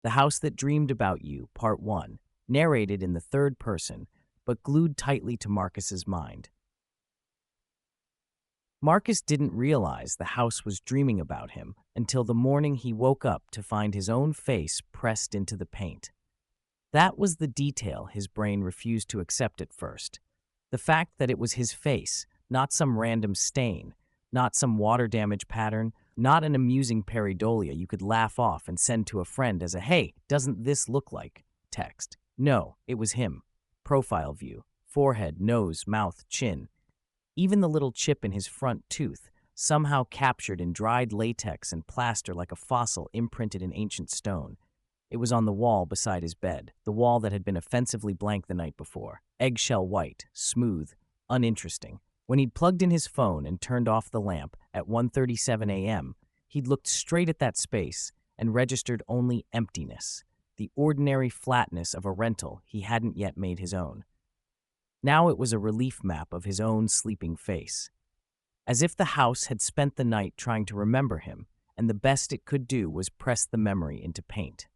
The House That Dreamed About You, Part 1, narrated in the third person, but glued tightly to Marcus's mind. Marcus didn't realize the house was dreaming about him until the morning he woke up to find his own face pressed into the paint. That was the detail his brain refused to accept at first. The fact that it was his face, not some random stain, not some water damage pattern, not an amusing pareidolia you could laugh off and send to a friend as a "hey, doesn't this look like" text. No, it was him. Profile view, forehead, nose, mouth, chin. Even the little chip in his front tooth, somehow captured in dried latex and plaster like a fossil imprinted in ancient stone. It was on the wall beside his bed, the wall that had been offensively blank the night before. Eggshell white, smooth, uninteresting. When he'd plugged in his phone and turned off the lamp at 1:37 a.m., he'd looked straight at that space and registered only emptiness, the ordinary flatness of a rental he hadn't yet made his own. Now it was a relief map of his own sleeping face. As if the house had spent the night trying to remember him, and the best it could do was press the memory into paint.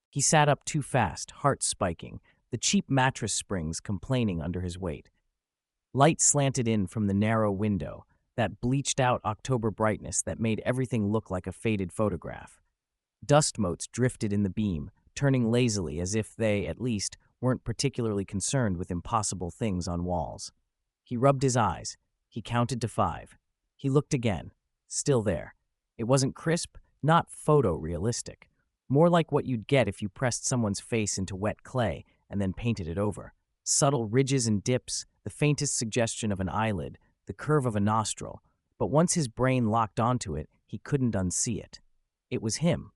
He sat up too fast, heart spiking, the cheap mattress springs complaining under his weight. Light slanted in from the narrow window, that bleached-out October brightness that made everything look like a faded photograph. Dust motes drifted in the beam, turning lazily as if they, at least, weren't particularly concerned with impossible things on walls. He rubbed his eyes. He counted to 5. He looked again. Still there. It wasn't crisp, not photorealistic. More like what you'd get if you pressed someone's face into wet clay and then painted it over. Subtle ridges and dips, the faintest suggestion of an eyelid, the curve of a nostril. But once his brain locked onto it, he couldn't unsee it. It was him.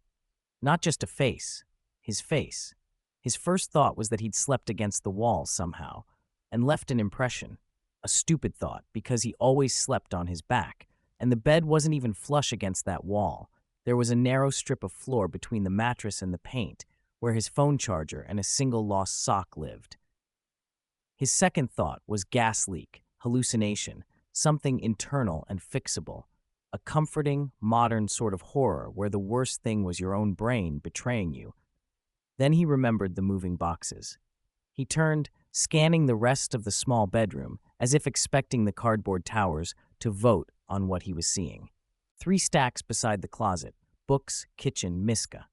Not just a face. His face. His first thought was that he'd slept against the wall somehow, and left an impression. A stupid thought, because he always slept on his back, and the bed wasn't even flush against that wall. There was a narrow strip of floor between the mattress and the paint, where his phone charger and a single lost sock lived. His second thought was gas leak, hallucination, something internal and fixable, a comforting, modern sort of horror where the worst thing was your own brain betraying you. Then he remembered the moving boxes. He turned, scanning the rest of the small bedroom, as if expecting the cardboard towers to vote on what he was seeing. 3 stacks beside the closet, books, kitchen, miska.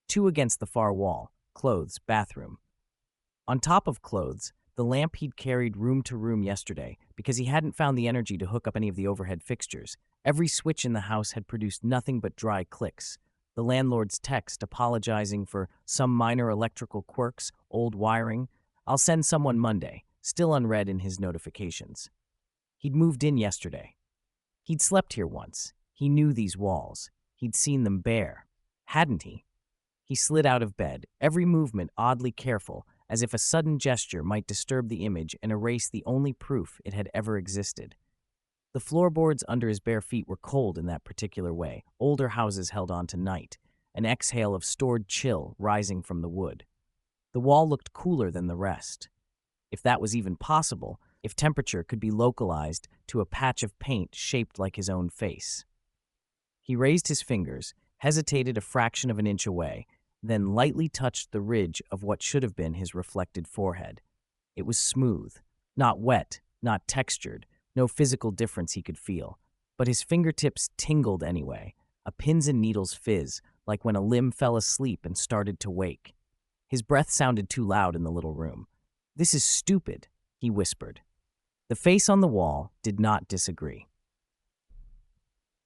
2 against the far wall, clothes, bathroom. On top of clothes, the lamp he'd carried room to room yesterday because he hadn't found the energy to hook up any of the overhead fixtures. Every switch in the house had produced nothing but dry clicks. The landlord's text apologizing for some minor electrical quirks, old wiring. "I'll send someone Monday," still unread in his notifications. He'd moved in yesterday. He'd slept here once. He knew these walls. He'd seen them bare. Hadn't he? He slid out of bed, every movement oddly careful, as if a sudden gesture might disturb the image and erase the only proof it had ever existed. The floorboards under his bare feet were cold in that particular way. Older houses held on to night, an exhale of stored chill rising from the wood. The wall looked cooler than the rest. If that was even possible, if temperature could be localized to a patch of paint shaped like his own face. He raised his fingers, hesitated a fraction of an inch away, then lightly touched the ridge of what should have been his reflected forehead. It was smooth, not wet, not textured, no physical difference he could feel. But his fingertips tingled anyway, a pins and needles fizz, like when a limb fell asleep and started to wake. His breath sounded too loud in the little room. "This is stupid," he whispered. The face on the wall did not disagree.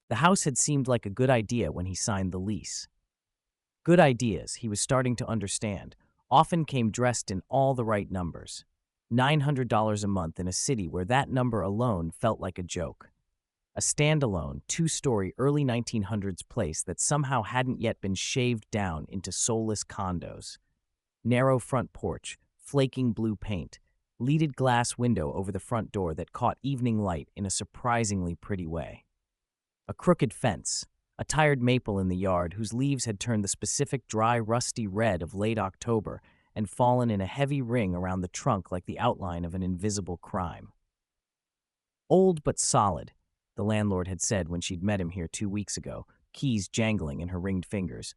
The house had seemed like a good idea when he signed the lease. Good ideas, he was starting to understand, often came dressed in all the right numbers. $900 a month in a city where that number alone felt like a joke. A standalone, 2-story early 1900s place that somehow hadn't yet been shaved down into soulless condos. Narrow front porch, flaking blue paint, leaded glass window over the front door that caught evening light in a surprisingly pretty way. A crooked fence, a tired maple in the yard whose leaves had turned the specific dry, rusty red of late October and fallen in a heavy ring around the trunk like the outline of an invisible crime. Old but solid, the landlord had said when she'd met him here 2 weeks ago, keys jangling in her ringed fingers.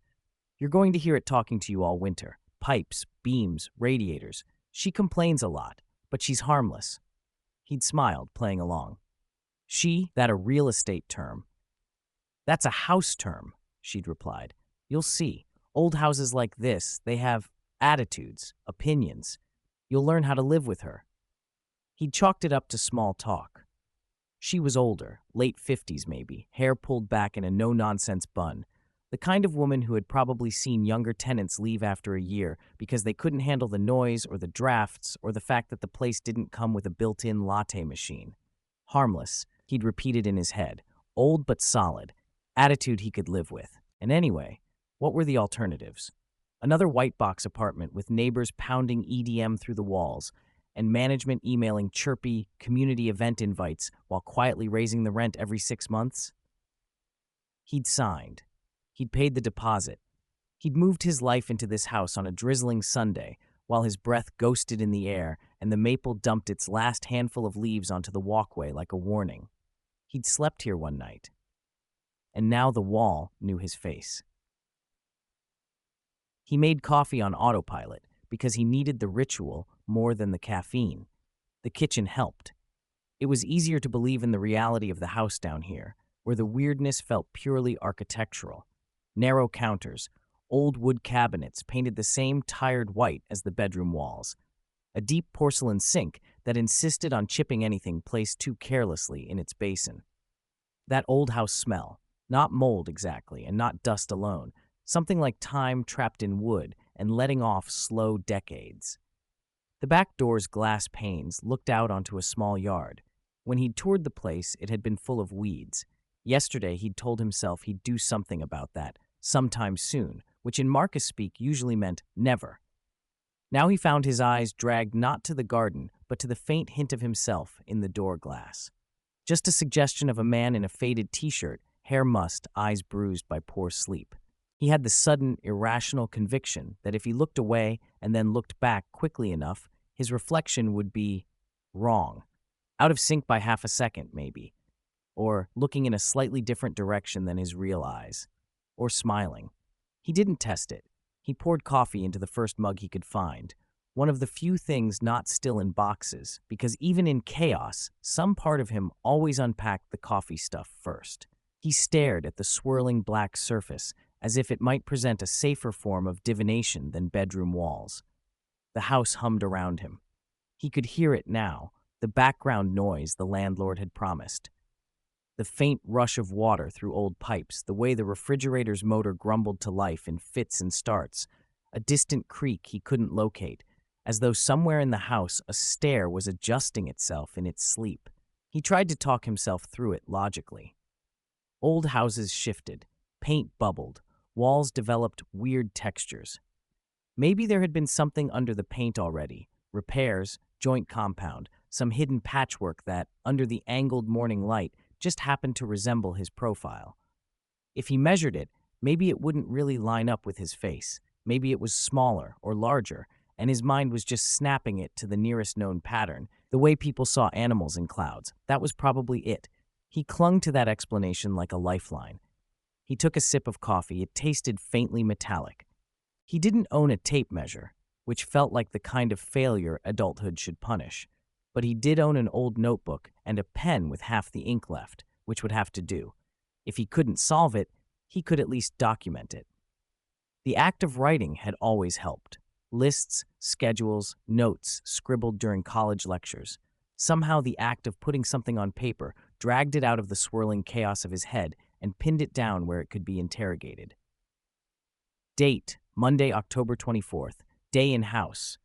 You're going to hear it talking to you all winter. Pipes, beams, radiators. She complains a lot, but she's harmless." He'd smiled, playing along. "She, that a real estate term." "That's a house term," she'd replied. "You'll see. Old houses like this, they have attitudes, opinions. You'll learn how to live with her." He'd chalked it up to small talk. She was older, late 50s maybe, hair pulled back in a no-nonsense bun. The kind of woman who had probably seen younger tenants leave after a year because they couldn't handle the noise or the drafts or the fact that the place didn't come with a built-in latte machine. Harmless, he'd repeated in his head. Old but solid. Attitude he could live with. And anyway, what were the alternatives? Another white box apartment with neighbors pounding EDM through the walls and management emailing chirpy community event invites while quietly raising the rent every 6 months? He'd signed. He'd paid the deposit. He'd moved his life into this house on a drizzling Sunday while his breath ghosted in the air and the maple dumped its last handful of leaves onto the walkway like a warning. He'd slept here one night. And now the wall knew his face. He made coffee on autopilot because he needed the ritual more than the caffeine. The kitchen helped. It was easier to believe in the reality of the house down here, where the weirdness felt purely architectural. Narrow counters, old wood cabinets painted the same tired white as the bedroom walls. A deep porcelain sink that insisted on chipping anything placed too carelessly in its basin. That old house smell, not mold exactly and not dust alone, something like time trapped in wood and letting off slow decades. The back door's glass panes looked out onto a small yard. When he'd toured the place, it had been full of weeds. Yesterday, he'd told himself he'd do something about that, sometime soon, which in Marcus speak usually meant never. Now he found his eyes dragged not to the garden, but to the faint hint of himself in the door glass. Just a suggestion of a man in a faded t-shirt, hair mussed, eyes bruised by poor sleep. He had the sudden, irrational conviction that if he looked away and then looked back quickly enough, his reflection would be wrong. Out of sync by half a second, maybe. Or looking in a slightly different direction than his real eyes. Or smiling. He didn't test it. He poured coffee into the first mug he could find, one of the few things not still in boxes, because even in chaos, some part of him always unpacked the coffee stuff first. He stared at the swirling black surface as if it might present a safer form of divination than bedroom walls. The house hummed around him. He could hear it now, the background noise the landlord had promised. The faint rush of water through old pipes, the way the refrigerator's motor grumbled to life in fits and starts, a distant creak he couldn't locate, as though somewhere in the house a stair was adjusting itself in its sleep. He tried to talk himself through it logically. Old houses shifted, paint bubbled, walls developed weird textures. Maybe there had been something under the paint already, repairs, joint compound, some hidden patchwork that, under the angled morning light, just happened to resemble his profile. If he measured it, maybe it wouldn't really line up with his face. Maybe it was smaller or larger, and his mind was just snapping it to the nearest known pattern, the way people saw animals in clouds. That was probably it. He clung to that explanation like a lifeline. He took a sip of coffee. It tasted faintly metallic. He didn't own a tape measure, which felt like the kind of failure adulthood should punish. But he did own an old notebook and a pen with half the ink left, which would have to do. If he couldn't solve it, he could at least document it. The act of writing had always helped. Lists, schedules, notes scribbled during college lectures. Somehow the act of putting something on paper dragged it out of the swirling chaos of his head and pinned it down where it could be interrogated. Date, Monday, October 24th. Day in house.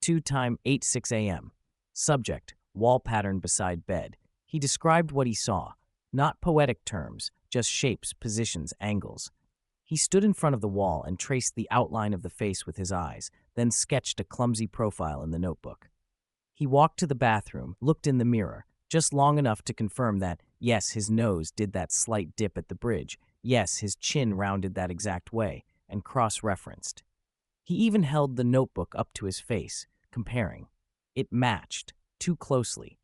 2:86 a.m. Subject, wall pattern beside bed. He described what he saw. Not poetic terms, just shapes, positions, angles. He stood in front of the wall and traced the outline of the face with his eyes, then sketched a clumsy profile in the notebook. He walked to the bathroom, looked in the mirror, just long enough to confirm that, yes, his nose did that slight dip at the bridge, yes, his chin rounded that exact way, and cross-referenced. He even held the notebook up to his face, comparing. It matched, too closely.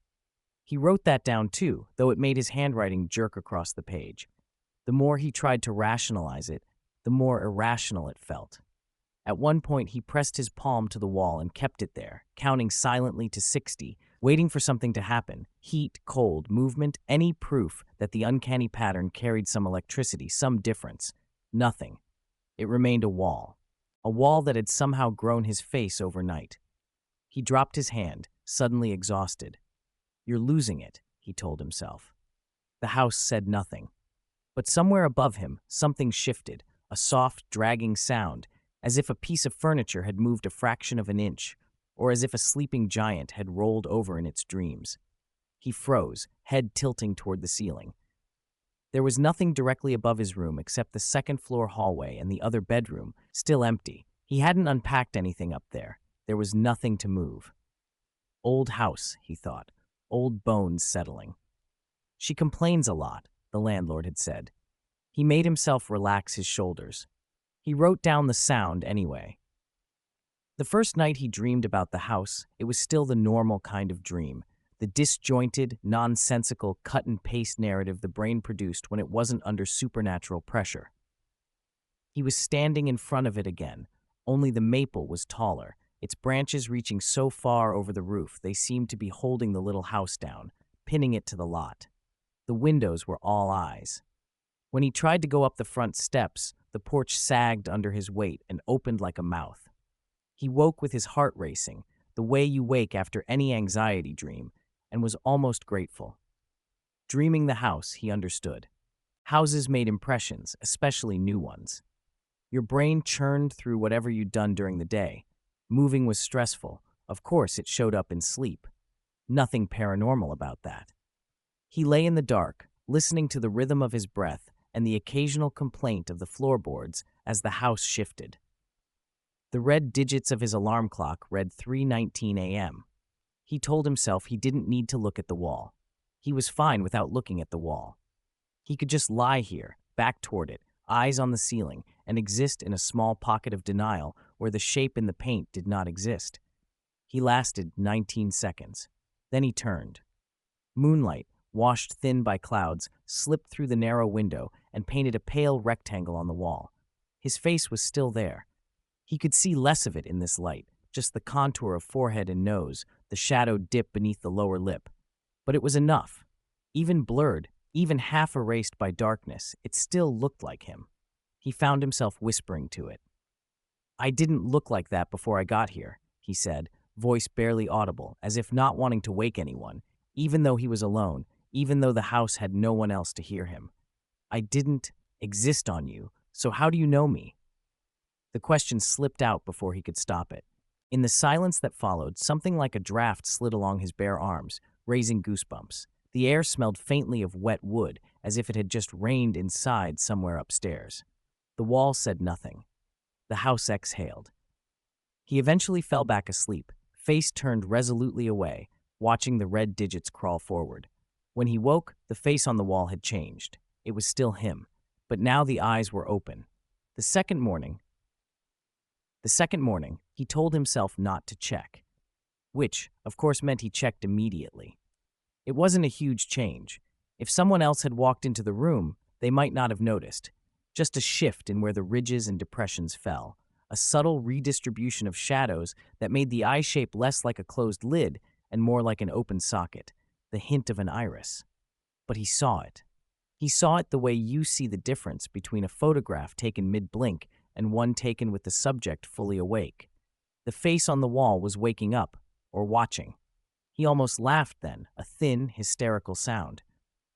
He wrote that down too, though it made his handwriting jerk across the page. The more he tried to rationalize it, the more irrational it felt. At one point, he pressed his palm to the wall and kept it there, counting silently to 60, waiting for something to happen. Heat, cold, movement, any proof that the uncanny pattern carried some electricity, some difference. Nothing. It remained a wall that had somehow grown his face overnight. He dropped his hand, suddenly exhausted. "You're losing it," he told himself. The house said nothing. But somewhere above him, something shifted, a soft, dragging sound, as if a piece of furniture had moved a fraction of an inch, or as if a sleeping giant had rolled over in its dreams. He froze, head tilting toward the ceiling. There was nothing directly above his room except the second-floor hallway and the other bedroom, still empty. He hadn't unpacked anything up there. There was nothing to move. Old house, he thought. Old bones settling. "She complains a lot," the landlord had said. He made himself relax his shoulders. He wrote down the sound anyway. The first night he dreamed about the house, it was still the normal kind of dream, the disjointed, nonsensical, cut-and-paste narrative the brain produced when it wasn't under supernatural pressure. He was standing in front of it again, only the maple was taller, its branches reaching so far over the roof they seemed to be holding the little house down, pinning it to the lot. The windows were all eyes. When he tried to go up the front steps, the porch sagged under his weight and opened like a mouth. He woke with his heart racing, the way you wake after any anxiety dream, and was almost grateful. Dreaming the house, he understood. Houses made impressions, especially new ones. Your brain churned through whatever you'd done during the day. Moving was stressful. Of course, it showed up in sleep. Nothing paranormal about that. He lay in the dark, listening to the rhythm of his breath and the occasional complaint of the floorboards as the house shifted. The red digits of his alarm clock read 3:19 a.m. He told himself he didn't need to look at the wall. He was fine without looking at the wall. He could just lie here, back toward it, eyes on the ceiling, and exist in a small pocket of denial where the shape in the paint did not exist. He lasted 19 seconds. Then he turned. Moonlight, washed thin by clouds, slipped through the narrow window and painted a pale rectangle on the wall. His face was still there. He could see less of it in this light, just the contour of forehead and nose, the shadowed dip beneath the lower lip. But it was enough. Even blurred, even half erased by darkness, it still looked like him. He found himself whispering to it. "I didn't look like that before I got here," he said, voice barely audible, as if not wanting to wake anyone, even though he was alone, even though the house had no one else to hear him. "I didn't exist on you, so how do you know me?" The question slipped out before he could stop it. In the silence that followed, something like a draft slid along his bare arms, raising goosebumps. The air smelled faintly of wet wood, as if it had just rained inside somewhere upstairs. The wall said nothing. The house exhaled. He eventually fell back asleep, face turned resolutely away, watching the red digits crawl forward. When he woke, the face on the wall had changed. It was still him, but now the eyes were open. The second morning, he told himself not to check, which, of course, meant he checked immediately. It wasn't a huge change. If someone else had walked into the room, they might not have noticed. Just a shift in where the ridges and depressions fell, a subtle redistribution of shadows that made the eye shape less like a closed lid and more like an open socket, the hint of an iris. But he saw it. He saw it the way you see the difference between a photograph taken mid-blink and one taken with the subject fully awake. The face on the wall was waking up, or watching. He almost laughed then, a thin, hysterical sound.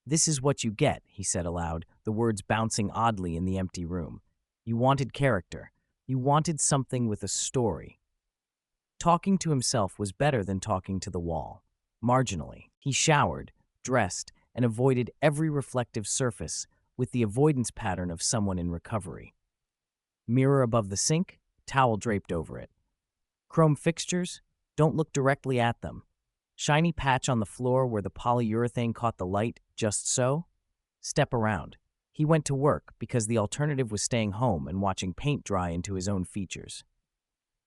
"This is what you get," he said aloud, the words bouncing oddly in the empty room. "You wanted character. You wanted something with a story." Talking to himself was better than talking to the wall. Marginally. He showered, dressed, and avoided every reflective surface with the avoidance pattern of someone in recovery. Mirror above the sink, towel draped over it. Chrome fixtures, don't look directly at them. Shiny patch on the floor where the polyurethane caught the light, just so. Step around. He went to work because the alternative was staying home and watching paint dry into his own features.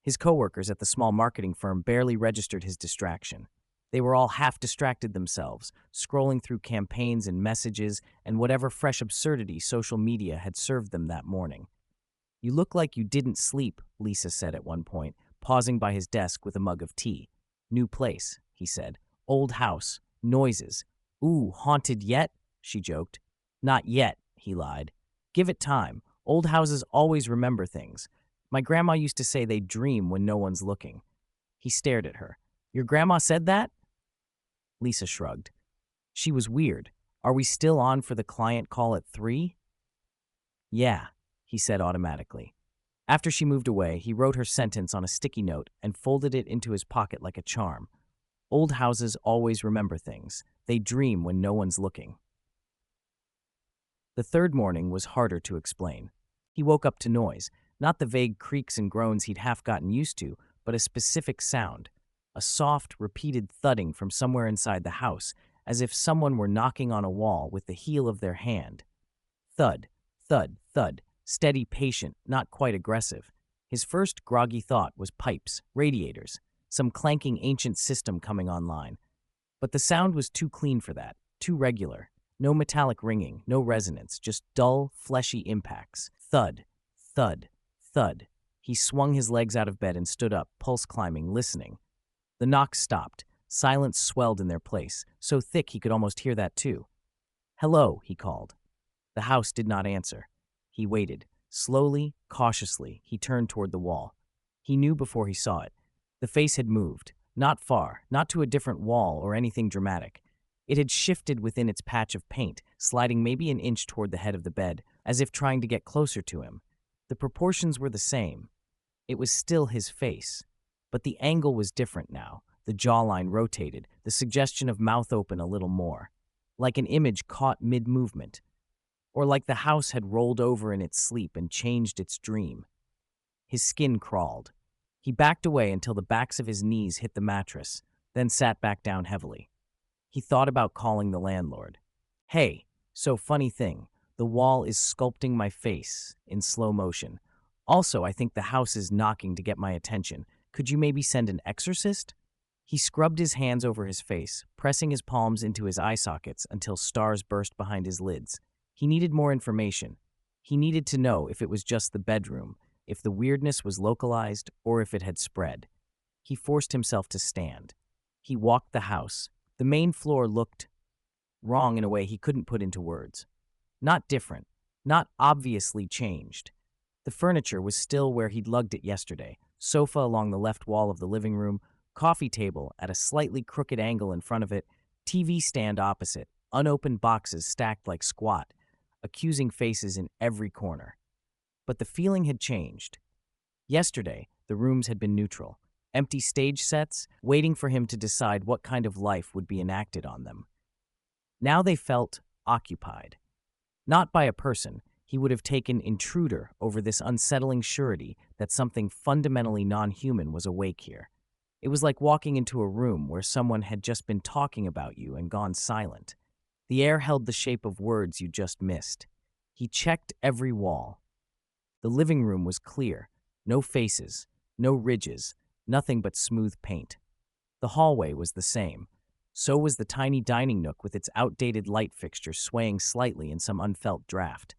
His coworkers at the small marketing firm barely registered his distraction. They were all half distracted themselves, scrolling through campaigns and messages and whatever fresh absurdity social media had served them that morning. "You look like you didn't sleep," Lisa said at one point, pausing by his desk with a mug of tea. "New place," he said. "Old house. Noises. Ooh, haunted yet?" she joked. "Not yet," he lied. "Give it time. Old houses always remember things. My grandma used to say they dream when no one's looking." He stared at her. "Your grandma said that?" Lisa shrugged. She was weird. "Are we still on for the client call at 3? "Yeah," he said automatically. After she moved away, he wrote her sentence on a sticky note and folded it into his pocket like a charm. Old houses always remember things. They dream when no one's looking. The third morning was harder to explain. He woke up to noise, not the vague creaks and groans he'd half gotten used to, but a specific sound. A soft, repeated thudding from somewhere inside the house, as if someone were knocking on a wall with the heel of their hand. Thud, thud, thud, steady, patient, not quite aggressive. His first groggy thought was pipes, radiators, some clanking ancient system coming online. But the sound was too clean for that, too regular. No metallic ringing, no resonance, just dull, fleshy impacts. Thud, thud, thud. He swung his legs out of bed and stood up, pulse climbing, listening. The knocks stopped. Silence swelled in their place, so thick he could almost hear that too. "Hello," he called. The house did not answer. He waited. Slowly, cautiously, he turned toward the wall. He knew before he saw it. The face had moved. Not far, not to a different wall or anything dramatic. It had shifted within its patch of paint, sliding maybe an inch toward the head of the bed, as if trying to get closer to him. The proportions were the same. It was still his face. But the angle was different now. The jawline rotated, the suggestion of mouth open a little more. Like an image caught mid-movement. Or like the house had rolled over in its sleep and changed its dream. His skin crawled. He backed away until the backs of his knees hit the mattress, then sat back down heavily. He thought about calling the landlord. "Hey, so funny thing, the wall is sculpting my face in slow motion. Also, I think the house is knocking to get my attention. Could you maybe send an exorcist?" He scrubbed his hands over his face, pressing his palms into his eye sockets until stars burst behind his lids. He needed more information. He needed to know if it was just the bedroom, if the weirdness was localized, or if it had spread. He forced himself to stand. He walked the house. The main floor looked wrong in a way he couldn't put into words. Not different, not obviously changed. The furniture was still where he'd lugged it yesterday. Sofa along the left wall of the living room, coffee table at a slightly crooked angle in front of it, TV stand opposite, unopened boxes stacked like squat, accusing faces in every corner. But the feeling had changed. Yesterday, the rooms had been neutral, empty stage sets, waiting for him to decide what kind of life would be enacted on them. Now they felt occupied. Not by a person. He would have taken intruder over this unsettling surety that something fundamentally non-human was awake here. It was like walking into a room where someone had just been talking about you and gone silent. The air held the shape of words you just missed. He checked every wall. The living room was clear. No faces, no ridges, nothing but smooth paint. The hallway was the same. So was the tiny dining nook with its outdated light fixture swaying slightly in some unfelt draft.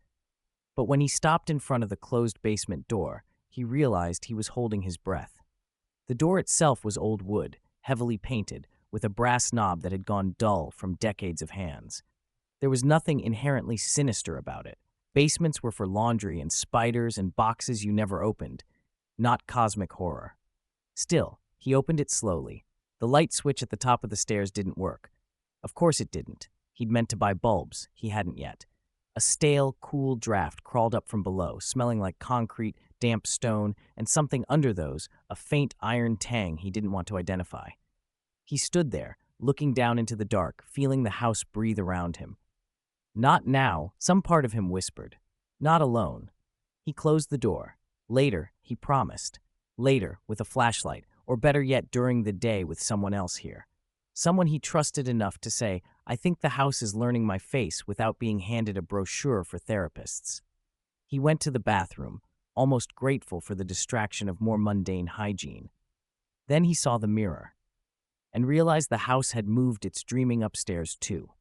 But when he stopped in front of the closed basement door, he realized he was holding his breath. The door itself was old wood, heavily painted, with a brass knob that had gone dull from decades of hands. There was nothing inherently sinister about it. Basements were for laundry and spiders and boxes you never opened, not cosmic horror. Still, he opened it slowly. The light switch at the top of the stairs didn't work. Of course it didn't. He'd meant to buy bulbs. He hadn't yet. A stale, cool draft crawled up from below, smelling like concrete, damp stone, and something under those, a faint iron tang he didn't want to identify. He stood there, looking down into the dark, feeling the house breathe around him. Not now, some part of him whispered. Not alone. He closed the door. Later, he promised. Later, with a flashlight, or better yet, during the day with someone else here. Someone he trusted enough to say, "I think the house is learning my face," without being handed a brochure for therapists. He went to the bathroom, almost grateful for the distraction of more mundane hygiene. Then he saw the mirror, and realized the house had moved its dreaming upstairs too.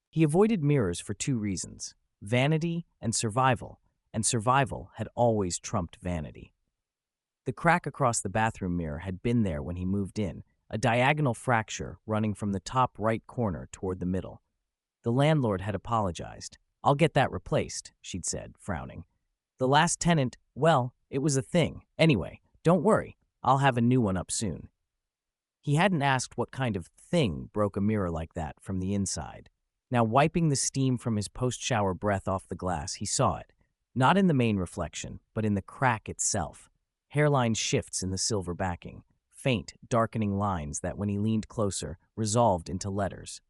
He avoided mirrors for two reasons: vanity and survival, and survival had always trumped vanity. The crack across the bathroom mirror had been there when he moved in, a diagonal fracture running from the top right corner toward the middle. The landlord had apologized. "I'll get that replaced," she'd said, frowning. "The last tenant, well, it was a thing. Anyway, don't worry, I'll have a new one up soon." He hadn't asked what kind of thing broke a mirror like that from the inside. Now, wiping the steam from his post-shower breath off the glass, he saw it, not in the main reflection, but in the crack itself. Hairline shifts in the silver backing, faint, darkening lines that, when he leaned closer, resolved into letters.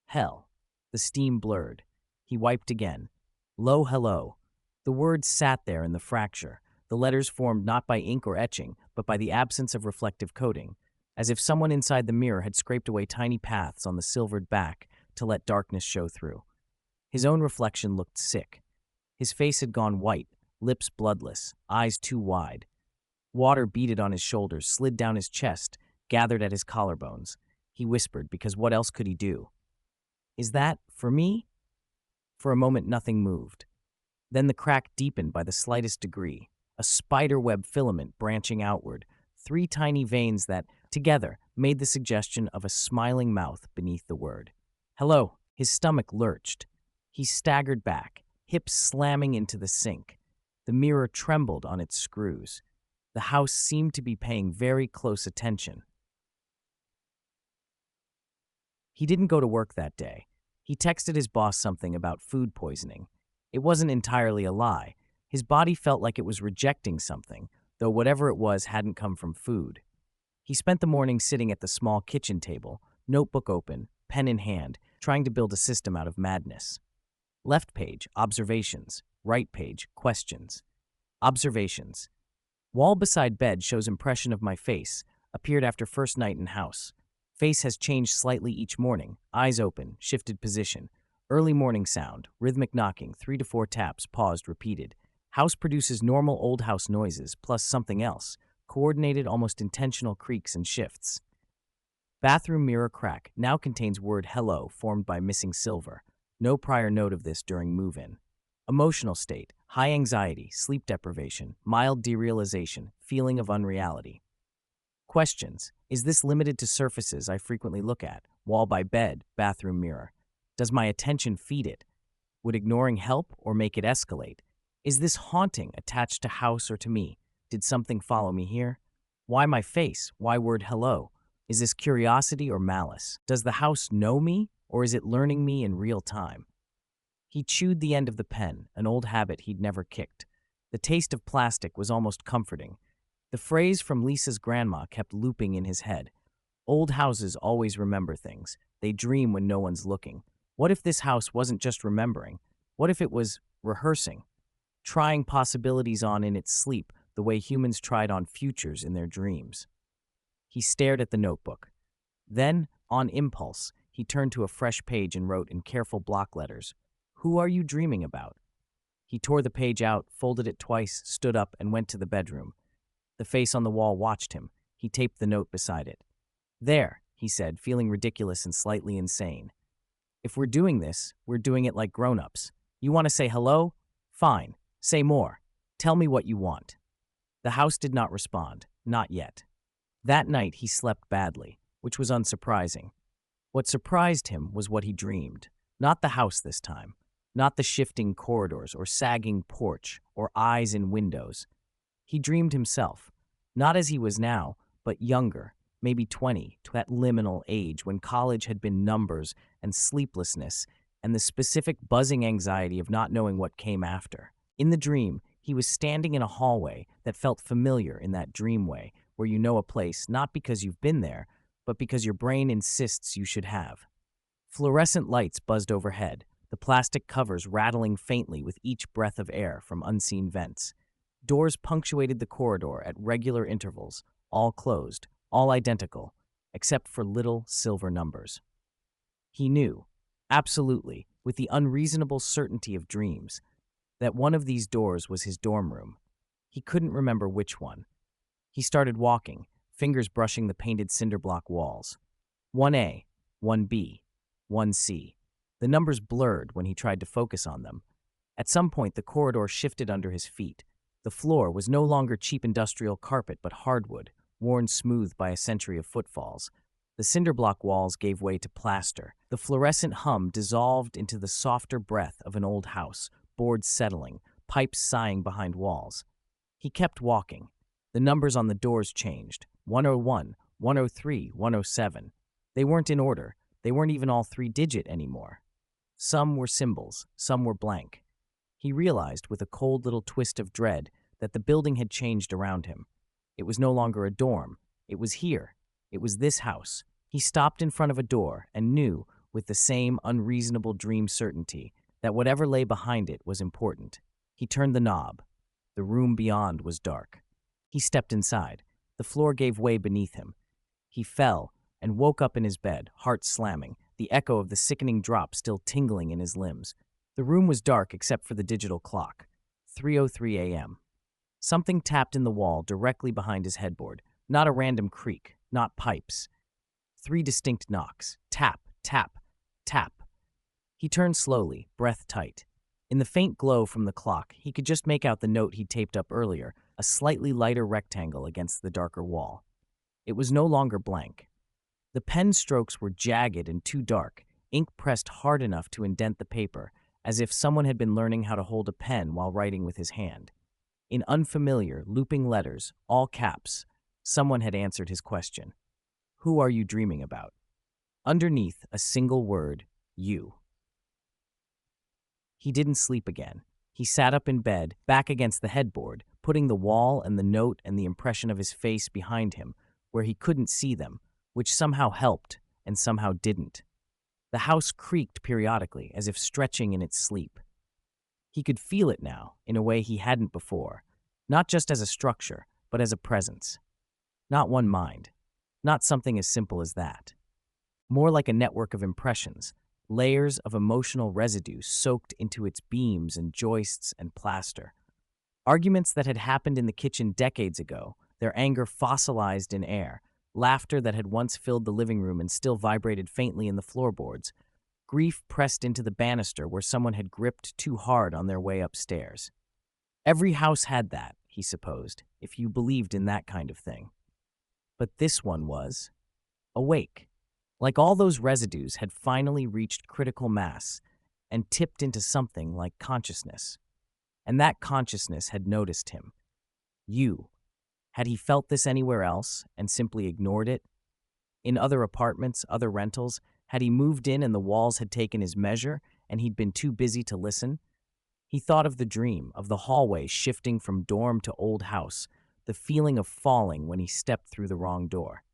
Hell. The steam blurred. He wiped again. Low hello. The words sat there in the fracture, the letters formed not by ink or etching, but by the absence of reflective coating, as if someone inside the mirror had scraped away tiny paths on the silvered back to let darkness show through. His own reflection looked sick. His face had gone white, lips bloodless, eyes too wide. Water beaded on his shoulders, slid down his chest, gathered at his collarbones. He whispered, because what else could he do? "Is that for me?" For a moment, nothing moved. Then the crack deepened by the slightest degree, a spiderweb filament branching outward, 3 tiny veins that, together, made the suggestion of a smiling mouth beneath the word. "Hello." His stomach lurched. He staggered back, hips slamming into the sink. The mirror trembled on its screws. The house seemed to be paying very close attention. He didn't go to work that day. He texted his boss something about food poisoning. It wasn't entirely a lie. His body felt like it was rejecting something, though whatever it was hadn't come from food. He spent the morning sitting at the small kitchen table, notebook open, pen in hand, trying to build a system out of madness. Left page, observations. Right page, questions. Observations. Wall beside bed shows impression of my face, appeared after first night in house. Face has changed slightly each morning, eyes open, shifted position. Early morning sound, rhythmic knocking, 3 to 4 taps, paused, repeated. House produces normal old house noises, plus something else, coordinated, almost intentional creaks and shifts. Bathroom mirror crack now contains word hello formed by missing silver. No prior note of this during move-in. Emotional state, high anxiety, sleep deprivation, mild derealization, feeling of unreality. Questions. Is this limited to surfaces I frequently look at? Wall by bed, bathroom mirror. Does my attention feed it? Would ignoring help or make it escalate? Is this haunting attached to house or to me? Did something follow me here? Why my face? Why word hello? Is this curiosity or malice? Does the house know me, or is it learning me in real time? He chewed the end of the pen, an old habit he'd never kicked. The taste of plastic was almost comforting. The phrase from Lisa's grandma kept looping in his head. Old houses always remember things. They dream when no one's looking. What if this house wasn't just remembering? What if it was rehearsing? Trying possibilities on in its sleep the way humans tried on futures in their dreams. He stared at the notebook. Then, on impulse, he turned to a fresh page and wrote in careful block letters, "Who are you dreaming about?" He tore the page out, folded it twice, stood up, and went to the bedroom. The face on the wall watched him. He taped the note beside it. "There," he said, feeling ridiculous and slightly insane. "If we're doing this, we're doing it like grown-ups. You want to say hello? Fine. Say more. Tell me what you want." The house did not respond. Not yet. That night he slept badly, which was unsurprising. What surprised him was what he dreamed. Not the house this time. Not the shifting corridors or sagging porch or eyes in windows. He dreamed himself, not as he was now, but younger, maybe 20, to that liminal age when college had been numbers and sleeplessness and the specific buzzing anxiety of not knowing what came after. In the dream, he was standing in a hallway that felt familiar in that dream way, where you know a place not because you've been there, but because your brain insists you should have. Fluorescent lights buzzed overhead, the plastic covers rattling faintly with each breath of air from unseen vents. Doors punctuated the corridor at regular intervals, all closed, all identical, except for little silver numbers. He knew, absolutely, with the unreasonable certainty of dreams, that one of these doors was his dorm room. He couldn't remember which one. He started walking, fingers brushing the painted cinder block walls. 1A, 1B, 1C. The numbers blurred when he tried to focus on them, At some point, the corridor shifted under his feet. The floor was no longer cheap industrial carpet but hardwood, worn smooth by a century of footfalls. The cinderblock walls gave way to plaster. The fluorescent hum dissolved into the softer breath of an old house, boards settling, pipes sighing behind walls. He kept walking. The numbers on the doors changed. 101, 103, 107. They weren't in order. They weren't even all three-digit anymore. Some were symbols, some were blank. He realized, with a cold little twist of dread, that the building had changed around him. It was no longer a dorm. It was here. It was this house. He stopped in front of a door and knew, with the same unreasonable dream certainty, that whatever lay behind it was important. He turned the knob. The room beyond was dark. He stepped inside. The floor gave way beneath him. He fell and woke up in his bed, heart slamming, the echo of the sickening drop still tingling in his limbs. The room was dark except for the digital clock. 3:03 a.m. Something tapped in the wall directly behind his headboard. Not a random creak, not pipes. 3 distinct knocks. Tap, tap, tap. He turned slowly, breath tight. In the faint glow from the clock, he could just make out the note he'd taped up earlier, a slightly lighter rectangle against the darker wall. It was no longer blank. The pen strokes were jagged and too dark, ink pressed hard enough to indent the paper, as if someone had been learning how to hold a pen while writing with his hand. In unfamiliar, looping letters, all caps, someone had answered his question. Who are you dreaming about? Underneath, a single word, you. He didn't sleep again. He sat up in bed, back against the headboard, putting the wall and the note and the impression of his face behind him, where he couldn't see them, which somehow helped and somehow didn't. The house creaked periodically, as if stretching in its sleep. He could feel it now, in a way he hadn't before, not just as a structure, but as a presence. Not one mind, not something as simple as that. More like a network of impressions, layers of emotional residue soaked into its beams and joists and plaster. Arguments that had happened in the kitchen decades ago, their anger fossilized in air, laughter that had once filled the living room and still vibrated faintly in the floorboards, grief pressed into the banister where someone had gripped too hard on their way upstairs. Every house had that, he supposed, if you believed in that kind of thing. But this one was awake. Like all those residues had finally reached critical mass and tipped into something like consciousness. And that consciousness had noticed him. You. Had he felt this anywhere else and simply ignored it? In other apartments, other rentals, had he moved in and the walls had taken his measure and he'd been too busy to listen? He thought of the dream, of the hallway shifting from dorm to old house, the feeling of falling when he stepped through the wrong door.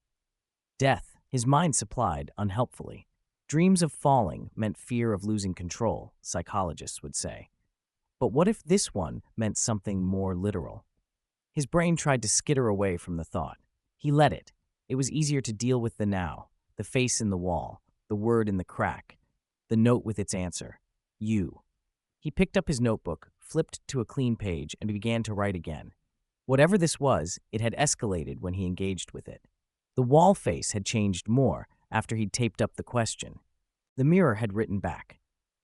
Death, his mind supplied unhelpfully. Dreams of falling meant fear of losing control, psychologists would say. But what if this one meant something more literal? His brain tried to skitter away from the thought. He let it. It was easier to deal with the now, the face in the wall, the word in the crack, the note with its answer, you. He picked up his notebook, flipped to a clean page, and began to write again. Whatever this was, it had escalated when he engaged with it. The wall face had changed more after he'd taped up the question. The mirror had written back.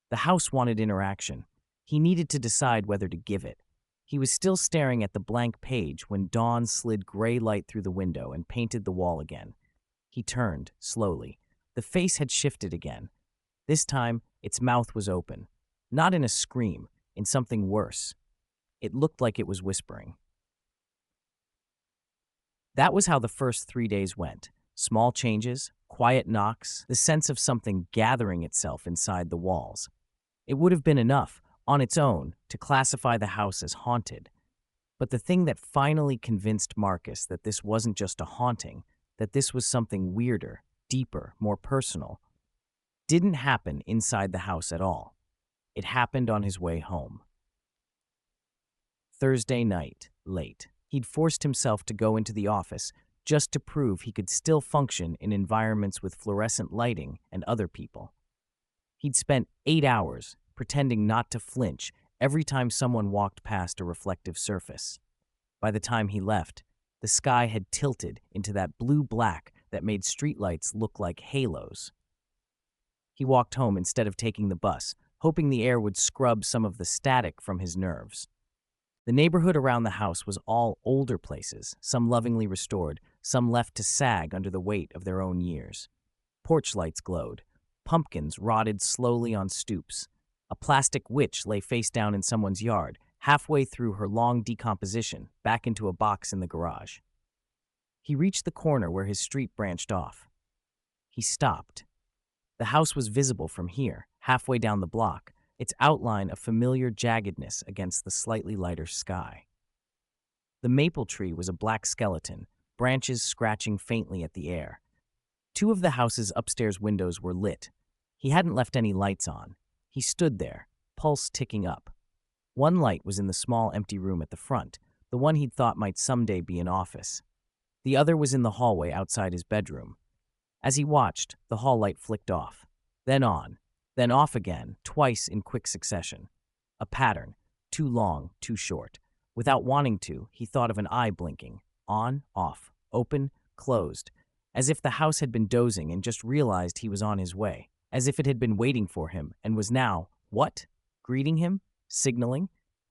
The house wanted interaction. He needed to decide whether to give it. He was still staring at the blank page when dawn slid gray light through the window and painted the wall again. He turned, slowly. The face had shifted again. This time, its mouth was open. Not in a scream, in something worse. It looked like it was whispering. That was how the first 3 days went. Small changes, quiet knocks, the sense of something gathering itself inside the walls. It would have been enough, on its own, to classify the house as haunted. But the thing that finally convinced Marcus that this wasn't just a haunting, that this was something weirder, deeper, more personal, didn't happen inside the house at all. It happened on his way home. Thursday night, late. He'd forced himself to go into the office just to prove he could still function in environments with fluorescent lighting and other people. He'd spent 8 hours pretending not to flinch every time someone walked past a reflective surface. By the time he left, the sky had tilted into that blue-black that made streetlights look like halos. He walked home instead of taking the bus, hoping the air would scrub some of the static from his nerves. The neighborhood around the house was all older places, some lovingly restored, some left to sag under the weight of their own years. Porch lights glowed. Pumpkins rotted slowly on stoops. A plastic witch lay face down in someone's yard, halfway through her long decomposition, back into a box in the garage. He reached the corner where his street branched off. He stopped. The house was visible from here, halfway down the block, its outline a familiar jaggedness against the slightly lighter sky. The maple tree was a black skeleton, branches scratching faintly at the air. Two of the house's upstairs windows were lit. He hadn't left any lights on. He stood there, pulse ticking up. One light was in the small empty room at the front, the one he'd thought might someday be an office. The other was in the hallway outside his bedroom. As he watched, the hall light flicked off, then on, then off again, twice in quick succession. A pattern, too long, too short. Without wanting to, he thought of an eye blinking. On, off, open, closed. As if the house had been dozing and just realized he was on his way. As if it had been waiting for him and was now, what? Greeting him? Signaling?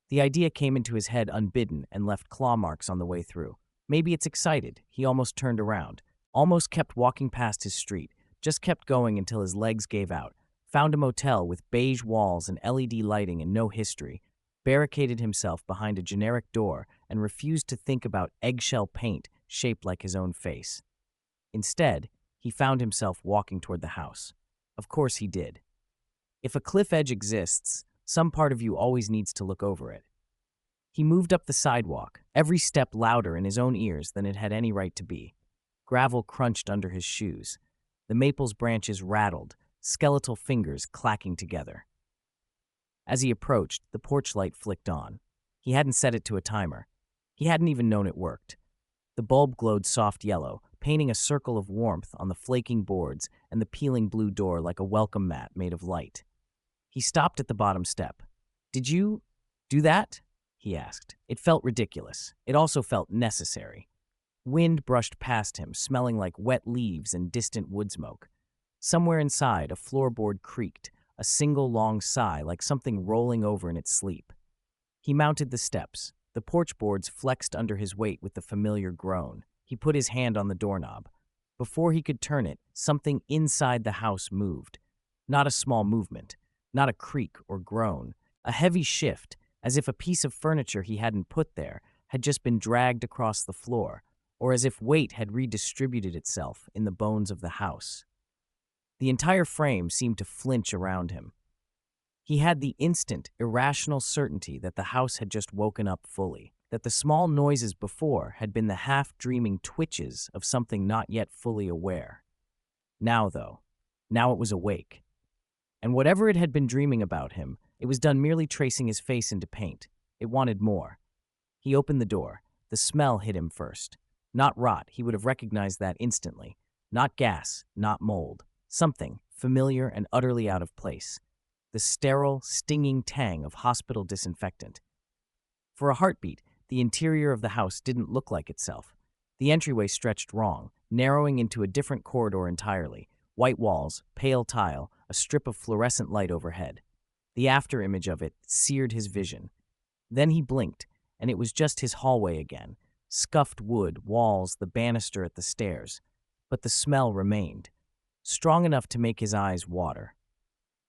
The idea came into his head unbidden and left claw marks on the way through. Maybe it's excited. He almost turned around. Almost kept walking past his street. Just kept going until his legs gave out. Found a motel with beige walls and LED lighting and no history. Barricaded himself behind a generic door and refused to think about eggshell paint shaped like his own face. Instead, he found himself walking toward the house. Of course he did. If a cliff edge exists, some part of you always needs to look over it. He moved up the sidewalk, every step louder in his own ears than it had any right to be. Gravel crunched under his shoes. The maple's branches rattled, skeletal fingers clacking together. As he approached, the porch light flicked on. He hadn't set it to a timer. He hadn't even known it worked. The bulb glowed soft yellow, painting a circle of warmth on the flaking boards and the peeling blue door like a welcome mat made of light. He stopped at the bottom step. "Did you do that?" he asked. It felt ridiculous. It also felt necessary. Wind brushed past him, smelling like wet leaves and distant wood smoke. Somewhere inside, a floorboard creaked, a single long sigh like something rolling over in its sleep. He mounted the steps. The porch boards flexed under his weight with the familiar groan. He put his hand on the doorknob. Before he could turn it, something inside the house moved. Not a small movement, not a creak or groan, a heavy shift, as if a piece of furniture he hadn't put there had just been dragged across the floor, or as if weight had redistributed itself in the bones of the house. The entire frame seemed to flinch around him. He had the instant, irrational certainty that the house had just woken up fully, that the small noises before had been the half-dreaming twitches of something not yet fully aware. Now, though, now it was awake. And whatever it had been dreaming about him, it was done merely tracing his face into paint. It wanted more. He opened the door. The smell hit him first. Not rot, he would have recognized that instantly. Not gas, not mold. Something familiar and utterly out of place. The sterile, stinging tang of hospital disinfectant. For a heartbeat, the interior of the house didn't look like itself. The entryway stretched wrong, narrowing into a different corridor entirely. White walls, pale tile, a strip of fluorescent light overhead. The after-image of it seared his vision. Then he blinked, and it was just his hallway again. Scuffed wood, walls, the banister at the stairs. But the smell remained, strong enough to make his eyes water.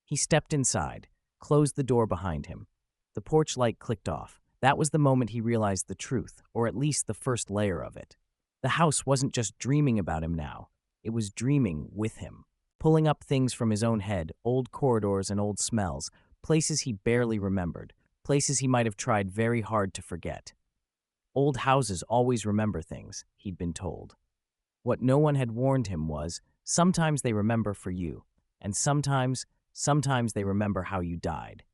He stepped inside, closed the door behind him. The porch light clicked off. That was the moment he realized the truth, or at least the first layer of it. The house wasn't just dreaming about him now. It was dreaming with him, pulling up things from his own head, old corridors and old smells, places he barely remembered, places he might have tried very hard to forget. Old houses always remember things, he'd been told. What no one had warned him was, sometimes they remember for you, and sometimes they remember how you died.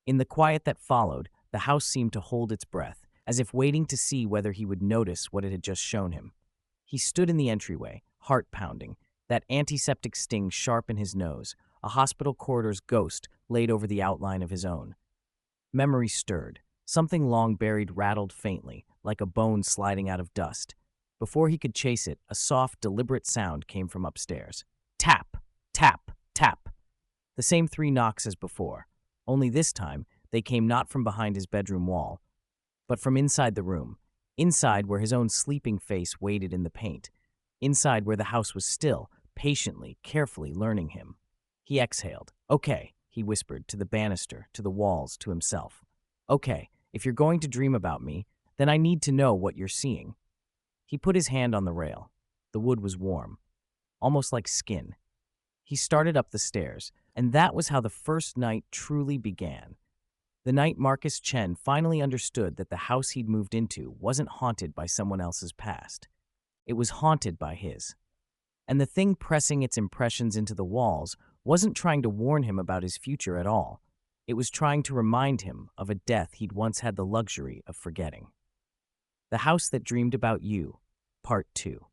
In the quiet that followed, the house seemed to hold its breath, as if waiting to see whether he would notice what it had just shown him. He stood in the entryway, heart pounding, that antiseptic sting sharp in his nose, a hospital corridor's ghost laid over the outline of his own. Memory stirred. Something long buried rattled faintly, like a bone sliding out of dust. Before he could chase it, a soft, deliberate sound came from upstairs. Tap, tap, tap. The same 3 knocks as before, only this time they came not from behind his bedroom wall, but from inside the room, inside where his own sleeping face waited in the paint, inside where the house was still, patiently, carefully learning him. He exhaled. "Okay," he whispered to the banister, to the walls, to himself. "Okay, if you're going to dream about me, then I need to know what you're seeing." He put his hand on the rail. The wood was warm, almost like skin. He started up the stairs, and that was how the first night truly began. The night Marcus Chen finally understood that the house he'd moved into wasn't haunted by someone else's past. It was haunted by his. And the thing pressing its impressions into the walls wasn't trying to warn him about his future at all. It was trying to remind him of a death he'd once had the luxury of forgetting. The House That Dreamed About You, Part 2.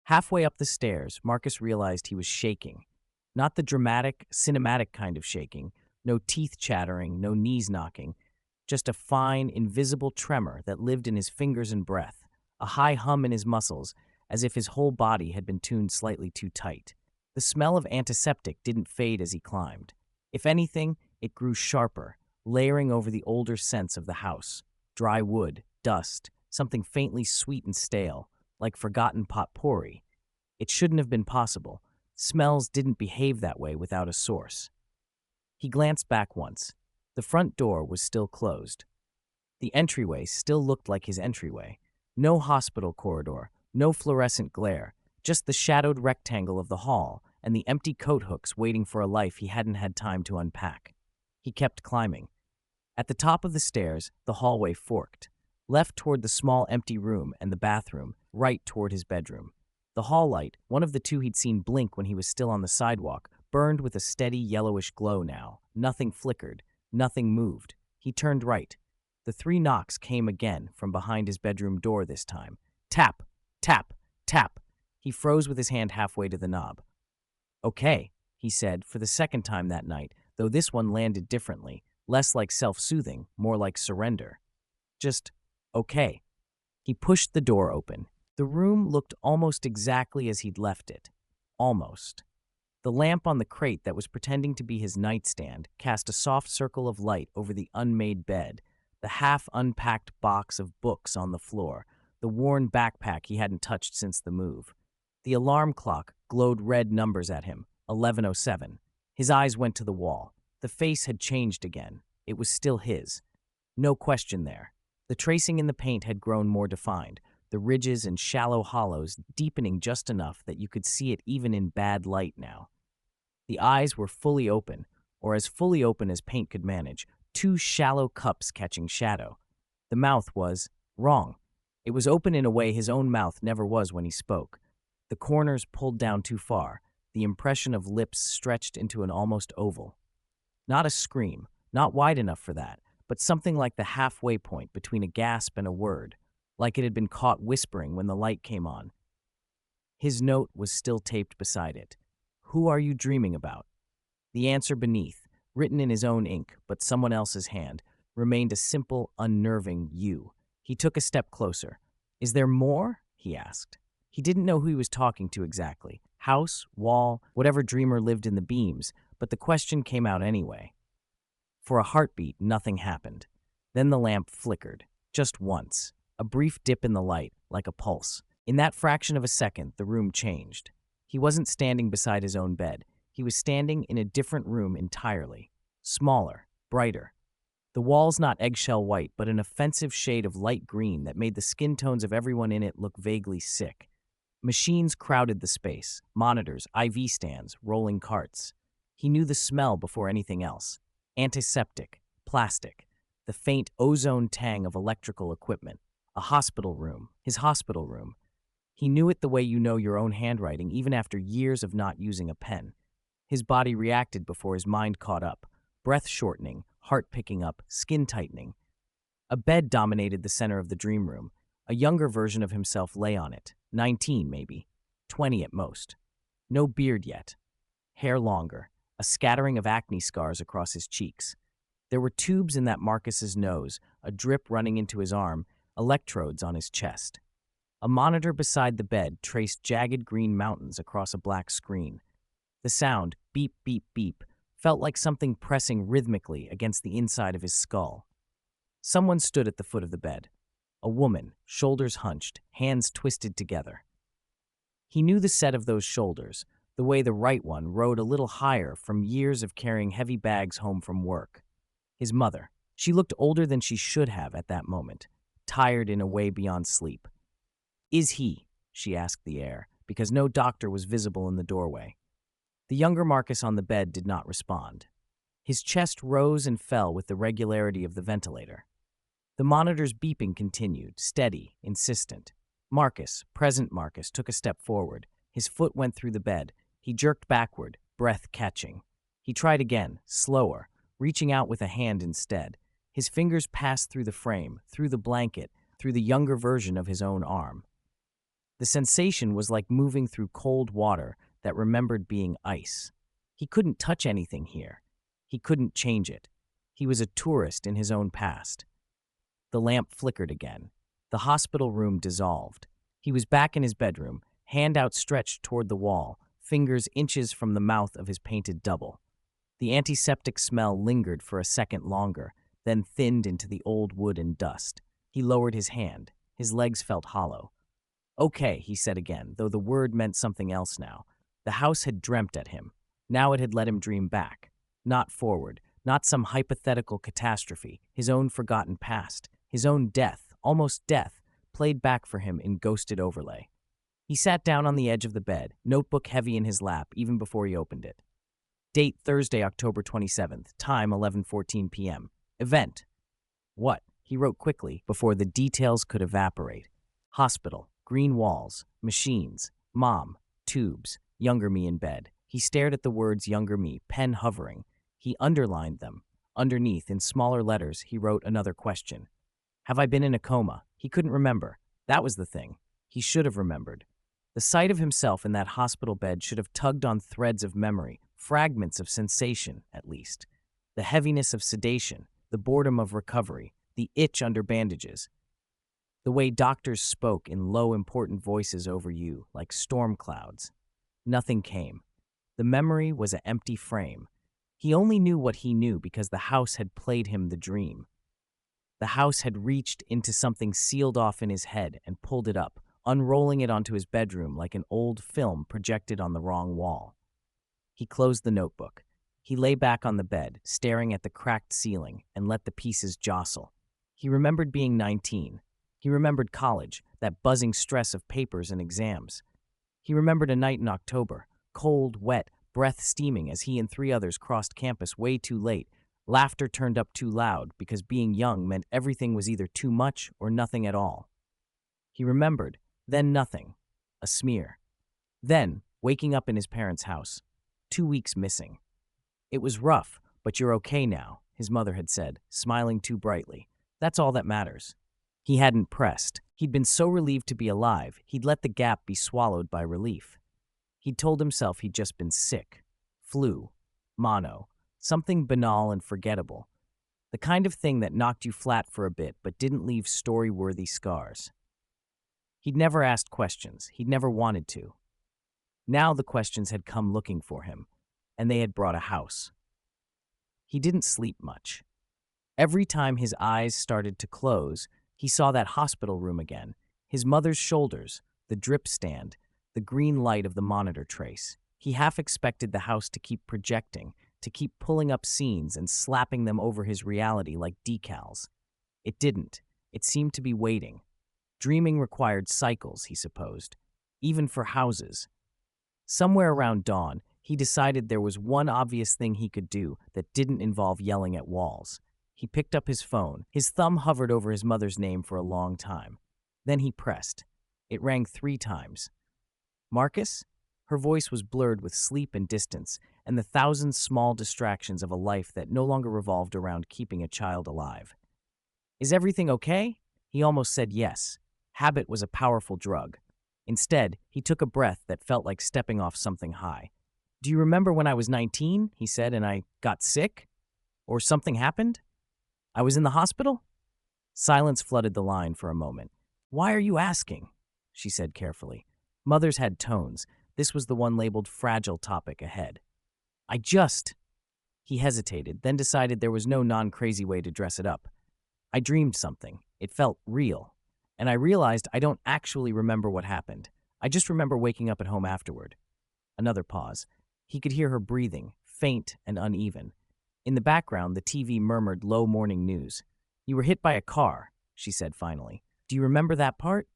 Halfway up the stairs, Marcus realized he was shaking. Not the dramatic, cinematic kind of shaking, no teeth chattering, no knees knocking, just a fine, invisible tremor that lived in his fingers and breath, a high hum in his muscles, as if his whole body had been tuned slightly too tight. The smell of antiseptic didn't fade as he climbed. If anything, it grew sharper, layering over the older scents of the house. Dry wood, dust, something faintly sweet and stale, like forgotten potpourri. It shouldn't have been possible. Smells didn't behave that way without a source. He glanced back once. The front door was still closed. The entryway still looked like his entryway. No hospital corridor, no fluorescent glare, just the shadowed rectangle of the hall and the empty coat hooks waiting for a life he hadn't had time to unpack. He kept climbing. At the top of the stairs, the hallway forked, left toward the small empty room and the bathroom, right toward his bedroom. The hall light, one of the two he'd seen blink when he was still on the sidewalk, burned with a steady yellowish glow now. Nothing flickered, nothing moved. He turned right. The 3 knocks came again from behind his bedroom door this time. Tap, tap, tap. He froze with his hand halfway to the knob. "Okay," he said for the second time that night, though this one landed differently, less like self-soothing, more like surrender. Just, okay. He pushed the door open. The room looked almost exactly as he'd left it. Almost. The lamp on the crate that was pretending to be his nightstand cast a soft circle of light over the unmade bed, the half-unpacked box of books on the floor, the worn backpack he hadn't touched since the move. The alarm clock glowed red numbers at him, 11:07. His eyes went to the wall. The face had changed again. It was still his. No question there. The tracing in the paint had grown more defined, the ridges and shallow hollows deepening just enough that you could see it even in bad light now. The eyes were fully open, or as fully open as paint could manage, 2 shallow cups catching shadow. The mouth was wrong. It was open in a way his own mouth never was when he spoke. The corners pulled down too far, the impression of lips stretched into an almost oval. Not a scream, not wide enough for that, but something like the halfway point between a gasp and a word, like it had been caught whispering when the light came on. His note was still taped beside it. "Who are you dreaming about?" The answer beneath, written in his own ink, but someone else's hand, remained a simple, unnerving "you." He took a step closer. "Is there more?" he asked. He didn't know who he was talking to exactly. House, wall, whatever dreamer lived in the beams, but the question came out anyway. For a heartbeat, nothing happened. Then the lamp flickered, just once, a brief dip in the light, like a pulse. In that fraction of a second, the room changed. He wasn't standing beside his own bed. He was standing in a different room entirely. Smaller, brighter. The walls not eggshell white, but an offensive shade of light green that made the skin tones of everyone in it look vaguely sick. Machines crowded the space, monitors, IV stands, rolling carts. He knew the smell before anything else. Antiseptic, plastic, the faint ozone tang of electrical equipment. A hospital room, his hospital room. He knew it the way you know your own handwriting even after years of not using a pen. His body reacted before his mind caught up, breath shortening, heart picking up, skin tightening. A bed dominated the center of the dream room. A younger version of himself lay on it, 19 maybe, 20 at most. No beard yet. Hair longer, a scattering of acne scars across his cheeks. There were tubes in that Marcus's nose, a drip running into his arm, electrodes on his chest. A monitor beside the bed traced jagged green mountains across a black screen. The sound, beep, beep, beep, felt like something pressing rhythmically against the inside of his skull. Someone stood at the foot of the bed. A woman, shoulders hunched, hands twisted together. He knew the set of those shoulders, the way the right one rode a little higher from years of carrying heavy bags home from work. His mother. She looked older than she should have at that moment, tired in a way beyond sleep. "Is he?" she asked the air, because no doctor was visible in the doorway. The younger Marcus on the bed did not respond. His chest rose and fell with the regularity of the ventilator. The monitor's beeping continued, steady, insistent. Marcus, present Marcus, took a step forward. His foot went through the bed. He jerked backward, breath catching. He tried again, slower, reaching out with a hand instead. His fingers passed through the frame, through the blanket, through the younger version of his own arm. The sensation was like moving through cold water that remembered being ice. He couldn't touch anything here. He couldn't change it. He was a tourist in his own past. The lamp flickered again. The hospital room dissolved. He was back in his bedroom, hand outstretched toward the wall, fingers inches from the mouth of his painted double. The antiseptic smell lingered for a second longer, then thinned into the old wood and dust. He lowered his hand. His legs felt hollow. "Okay," he said again, though the word meant something else now. The house had dreamt at him. Now it had let him dream back. Not forward, not some hypothetical catastrophe, his own forgotten past, his own death, almost death, played back for him in ghosted overlay. He sat down on the edge of the bed, notebook heavy in his lap even before he opened it. Date Thursday, October 27th, time 11:14 p.m. Event. What? He wrote quickly before the details could evaporate. Hospital, green walls, machines, mom, tubes, younger me in bed. He stared at the words younger me, pen hovering. He underlined them. Underneath, in smaller letters, he wrote another question. Have I been in a coma? He couldn't remember. That was the thing. He should have remembered. The sight of himself in that hospital bed should have tugged on threads of memory, fragments of sensation, at least. The heaviness of sedation, the boredom of recovery, the itch under bandages. The way doctors spoke in low, important voices over you, like storm clouds. Nothing came. The memory was an empty frame. He only knew what he knew because the house had played him the dream. The house had reached into something sealed off in his head and pulled it up, unrolling it onto his bedroom like an old film projected on the wrong wall. He closed the notebook. He lay back on the bed, staring at the cracked ceiling, and let the pieces jostle. He remembered being 19. He remembered college, that buzzing stress of papers and exams. He remembered a night in October, cold, wet, breath steaming as he and 3 others crossed campus way too late. Laughter turned up too loud because being young meant everything was either too much or nothing at all. He remembered, then nothing, a smear. Then, waking up in his parents' house, 2 weeks missing. It was rough, but you're okay now, his mother had said, smiling too brightly. That's all that matters. He hadn't pressed. He'd been so relieved to be alive, he'd let the gap be swallowed by relief. He'd told himself he'd just been sick. Flu. Mono. Something banal and forgettable. The kind of thing that knocked you flat for a bit but didn't leave story-worthy scars. He'd never asked questions. He'd never wanted to. Now the questions had come looking for him, and they had brought a house. He didn't sleep much. Every time his eyes started to close, he saw that hospital room again, his mother's shoulders, the drip stand, the green light of the monitor trace. He half expected the house to keep projecting, to keep pulling up scenes and slapping them over his reality like decals. It didn't. It seemed to be waiting. Dreaming required cycles, he supposed, even for houses. Somewhere around dawn, he decided there was one obvious thing he could do that didn't involve yelling at walls. He picked up his phone. His thumb hovered over his mother's name for a long time. Then he pressed. It rang 3 times. Marcus? Her voice was blurred with sleep and distance, and the thousand small distractions of a life that no longer revolved around keeping a child alive. Is everything okay? He almost said yes. Habit was a powerful drug. Instead, he took a breath that felt like stepping off something high. Do you remember when I was 19, he said, and I got sick? Or something happened? I was in the hospital? Silence flooded the line for a moment. Why are you asking? She said carefully. Mothers had tones. This was the one labeled fragile topic ahead. I just... He hesitated, then decided there was no non-crazy way to dress it up. I dreamed something. It felt real. And I realized I don't actually remember what happened. I just remember waking up at home afterward. Another pause. He could hear her breathing, faint and uneven. In the background, the TV murmured low morning news. You were hit by a car, she said finally. Do you remember that part?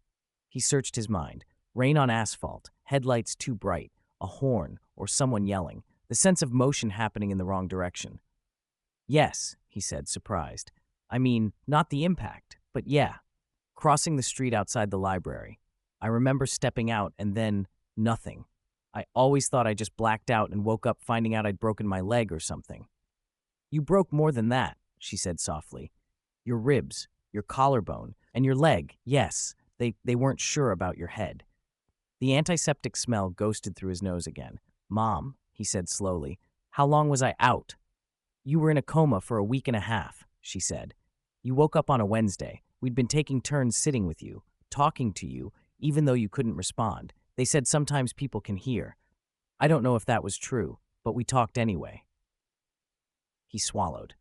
He searched his mind. Rain on asphalt, headlights too bright, a horn, or someone yelling, the sense of motion happening in the wrong direction. Yes, he said, surprised. I mean, not the impact, but yeah. Crossing the street outside the library. I remember stepping out and then nothing. I always thought I just blacked out and woke up finding out I'd broken my leg or something. You broke more than that, she said softly. Your ribs, your collarbone, and your leg, yes, they weren't sure about your head. The antiseptic smell ghosted through his nose again. Mom, he said slowly, how long was I out? You were in a coma for a week and a half, she said. You woke up on a Wednesday. We'd been taking turns sitting with you, talking to you, even though you couldn't respond. They said sometimes people can hear. I don't know if that was true, but we talked anyway. He swallowed.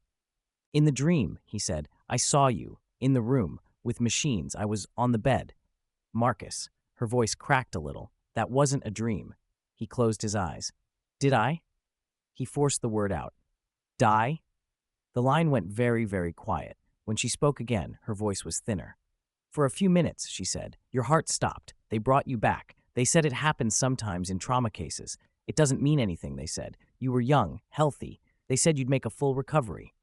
In the dream, he said, I saw you, in the room, with machines. I was on the bed. Marcus, her voice cracked a little. That wasn't a dream. He closed his eyes. Did I? He forced the word out. Die? The line went very, very quiet. When she spoke again, her voice was thinner. For a few minutes, she said, your heart stopped. They brought you back. They said it happens sometimes in trauma cases. It doesn't mean anything, they said. You were young, healthy. They said you'd make a full recovery.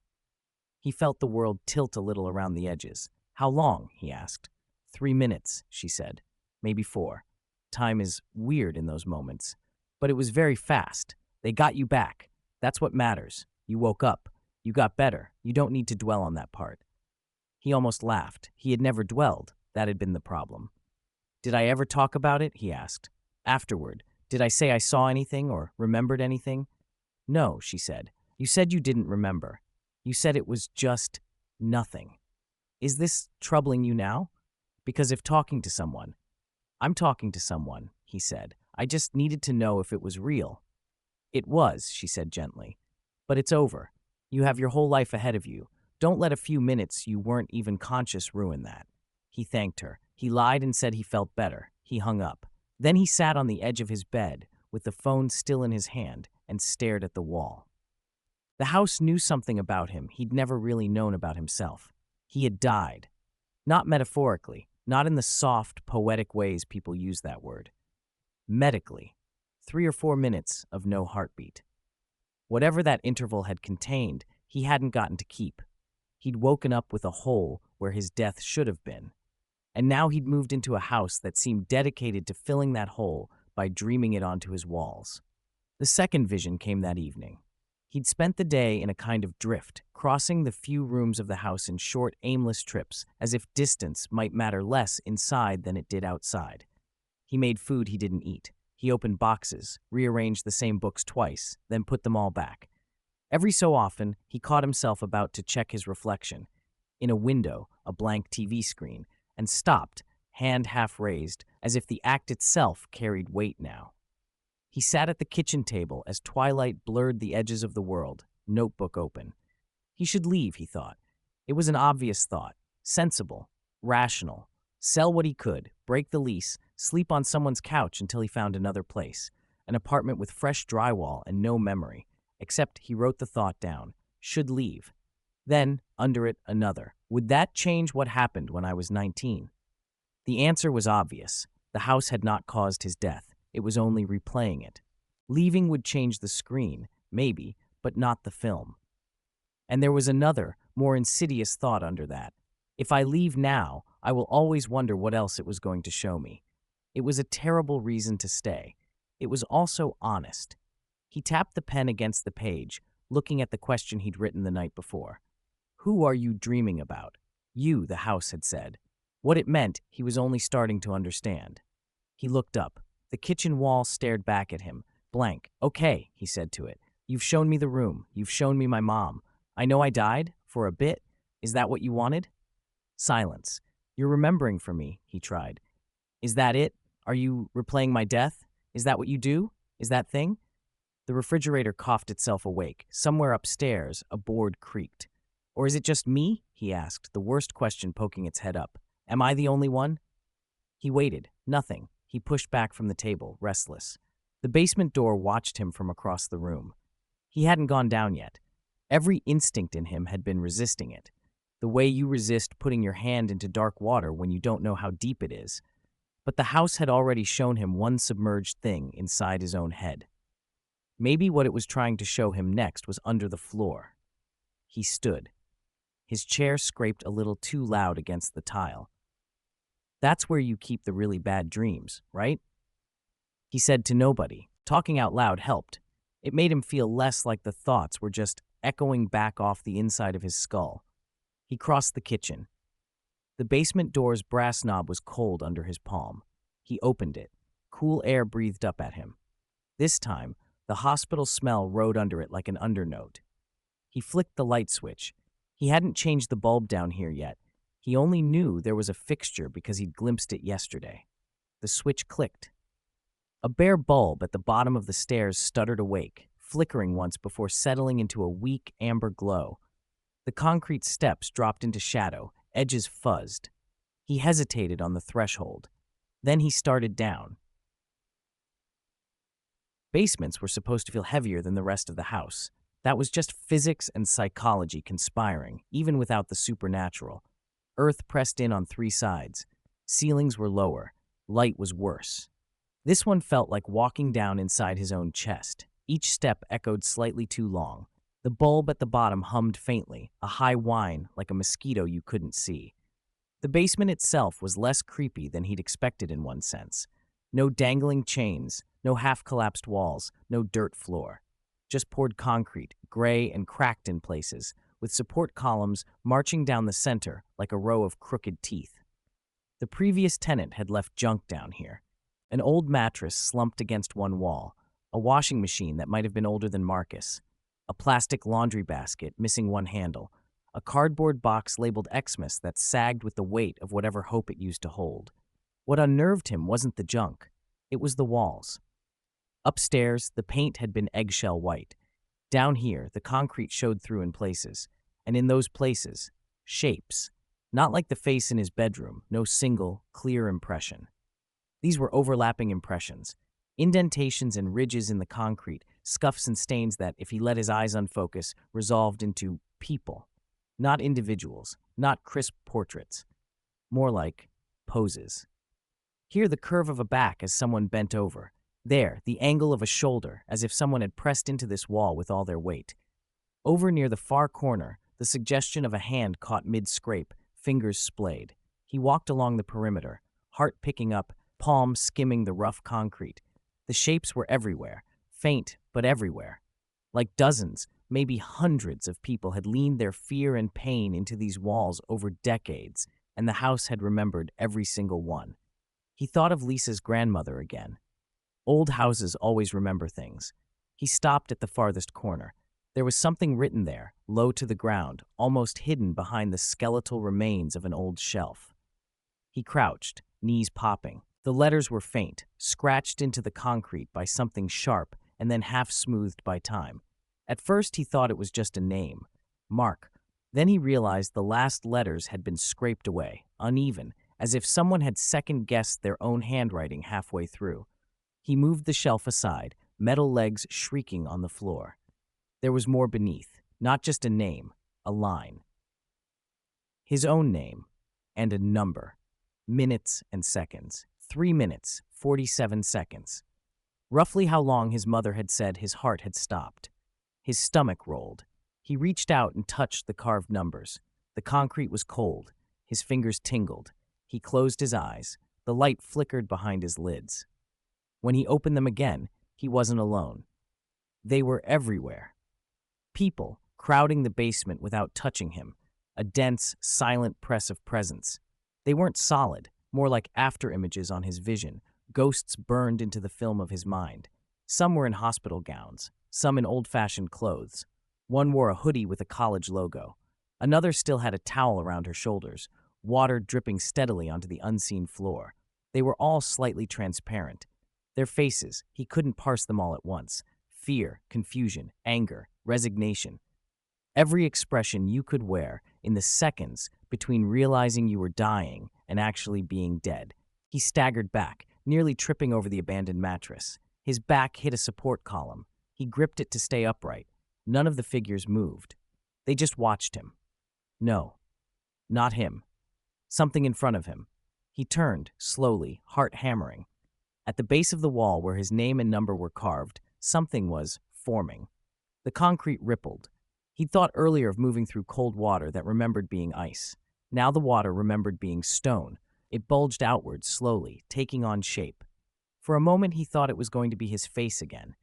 He felt the world tilt a little around the edges. How long? He asked. 3 minutes, she said. Maybe 4. Time is weird in those moments. But it was very fast. They got you back. That's what matters. You woke up. You got better. You don't need to dwell on that part. He almost laughed. He had never dwelled. That had been the problem. Did I ever talk about it? He asked. Afterward, did I say I saw anything or remembered anything? No, she said. You said you didn't remember. You said it was just nothing. Is this troubling you now? Because if talking to someone, I'm talking to someone, he said. I just needed to know if it was real. It was, she said gently. But it's over. You have your whole life ahead of you. Don't let a few minutes you weren't even conscious ruin that. He thanked her. He lied and said he felt better. He hung up. Then he sat on the edge of his bed with the phone still in his hand and stared at the wall. The house knew something about him he'd never really known about himself. He had died. Not metaphorically, not in the soft, poetic ways people use that word. Medically. 3 or 4 minutes of no heartbeat. Whatever that interval had contained, he hadn't gotten to keep. He'd woken up with a hole where his death should have been. And now he'd moved into a house that seemed dedicated to filling that hole by dreaming it onto his walls. The second vision came that evening. He'd spent the day in a kind of drift, crossing the few rooms of the house in short, aimless trips, as if distance might matter less inside than it did outside. He made food he didn't eat. He opened boxes, rearranged the same books twice, then put them all back. Every so often, he caught himself about to check his reflection. In a window, a blank TV screen, and stopped, hand half raised, as if the act itself carried weight now. He sat at the kitchen table as twilight blurred the edges of the world, notebook open. He should leave, he thought. It was an obvious thought, sensible, rational. Sell what he could, break the lease, sleep on someone's couch until he found another place, an apartment with fresh drywall and no memory, except he wrote the thought down, should leave. Then, under it, another. Would that change what happened when I was 19? The answer was obvious. The house had not caused his death. It was only replaying it. Leaving would change the screen, maybe, but not the film. And there was another, more insidious thought under that. If I leave now, I will always wonder what else it was going to show me. It was a terrible reason to stay. It was also honest. He tapped the pen against the page, looking at the question he'd written the night before. Who are you dreaming about? You, the house had said. What it meant, he was only starting to understand. He looked up. The kitchen wall stared back at him, blank. Okay, he said to it. You've shown me the room. You've shown me my mom. I know I died, for a bit. Is that what you wanted? Silence. You're remembering for me, he tried. Is that it? Are you replaying my death? Is that what you do? Is that thing? The refrigerator coughed itself awake. Somewhere upstairs, a board creaked. Or is it just me? He asked, the worst question poking its head up. Am I the only one? He waited. Nothing. He pushed back from the table, restless. The basement door watched him from across the room. He hadn't gone down yet. Every instinct in him had been resisting it. The way you resist putting your hand into dark water when you don't know how deep it is. But the house had already shown him one submerged thing inside his own head. Maybe what it was trying to show him next was under the floor. He stood. His chair scraped a little too loud against the tile. That's where you keep the really bad dreams, right? He said to nobody. Talking out loud helped. It made him feel less like the thoughts were just echoing back off the inside of his skull. He crossed the kitchen. The basement door's brass knob was cold under his palm. He opened it. Cool air breathed up at him. This time, the hospital smell rode under it like an undernote. He flicked the light switch. He hadn't changed the bulb down here yet. He only knew there was a fixture because he'd glimpsed it yesterday. The switch clicked. A bare bulb at the bottom of the stairs stuttered awake, flickering once before settling into a weak amber glow. The concrete steps dropped into shadow, edges fuzzed. He hesitated on the threshold. Then he started down. Basements were supposed to feel heavier than the rest of the house. That was just physics and psychology conspiring, even without the supernatural. Earth pressed in on three sides. Ceilings were lower. Light was worse. This one felt like walking down inside his own chest. Each step echoed slightly too long. The bulb at the bottom hummed faintly, a high whine like a mosquito you couldn't see. The basement itself was less creepy than he'd expected in one sense. No dangling chains, no half-collapsed walls, no dirt floor. Just poured concrete, gray and cracked in places, with support columns marching down the center like a row of crooked teeth. The previous tenant had left junk down here. An old mattress slumped against one wall, a washing machine that might have been older than Marcus, a plastic laundry basket missing one handle, a cardboard box labeled Xmas that sagged with the weight of whatever hope it used to hold. What unnerved him wasn't the junk. It was the walls. Upstairs, the paint had been eggshell white. Down here, the concrete showed through in places. And in those places, shapes. Not like the face in his bedroom, no single, clear impression. These were overlapping impressions. Indentations and ridges in the concrete, scuffs and stains that, if he let his eyes unfocus, resolved into people. Not individuals, not crisp portraits. More like poses. Here, the curve of a back as someone bent over. There, the angle of a shoulder, as if someone had pressed into this wall with all their weight. Over near the far corner, the suggestion of a hand caught mid-scrape, fingers splayed. He walked along the perimeter, heart picking up, palm skimming the rough concrete. The shapes were everywhere, faint but everywhere. Like dozens, maybe hundreds of people had leaned their fear and pain into these walls over decades, and the house had remembered every single one. He thought of Lisa's grandmother again. Old houses always remember things. He stopped at the farthest corner. There was something written there, low to the ground, almost hidden behind the skeletal remains of an old shelf. He crouched, knees popping. The letters were faint, scratched into the concrete by something sharp and then half-smoothed by time. At first he thought it was just a name, Mark. Then he realized the last letters had been scraped away, uneven, as if someone had second-guessed their own handwriting halfway through. He moved the shelf aside, metal legs shrieking on the floor. There was more beneath, not just a name, a line. His own name, and a number. Minutes and seconds. 3 minutes, 47 seconds. Roughly how long his mother had said his heart had stopped. His stomach rolled. He reached out and touched the carved numbers. The concrete was cold. His fingers tingled. He closed his eyes. The light flickered behind his lids. When he opened them again, he wasn't alone. They were everywhere. People crowding the basement without touching him. A dense, silent press of presence. They weren't solid, more like after-images on his vision, ghosts burned into the film of his mind. Some were in hospital gowns, some in old-fashioned clothes. One wore a hoodie with a college logo. Another still had a towel around her shoulders, water dripping steadily onto the unseen floor. They were all slightly transparent. Their faces, he couldn't parse them all at once. fear, confusion, anger, resignation. Every expression you could wear in the seconds between realizing you were dying and actually being dead. He staggered back, nearly tripping over the abandoned mattress. His back hit a support column. He gripped it to stay upright. None of the figures moved. They just watched him. No, not him. Something in front of him. He turned, slowly, heart hammering. At the base of the wall where his name and number were carved, something was forming. The concrete rippled. He'd thought earlier of moving through cold water that remembered being ice. Now the water remembered being stone. It bulged outward slowly, taking on shape. For a moment he thought it was going to be his face again.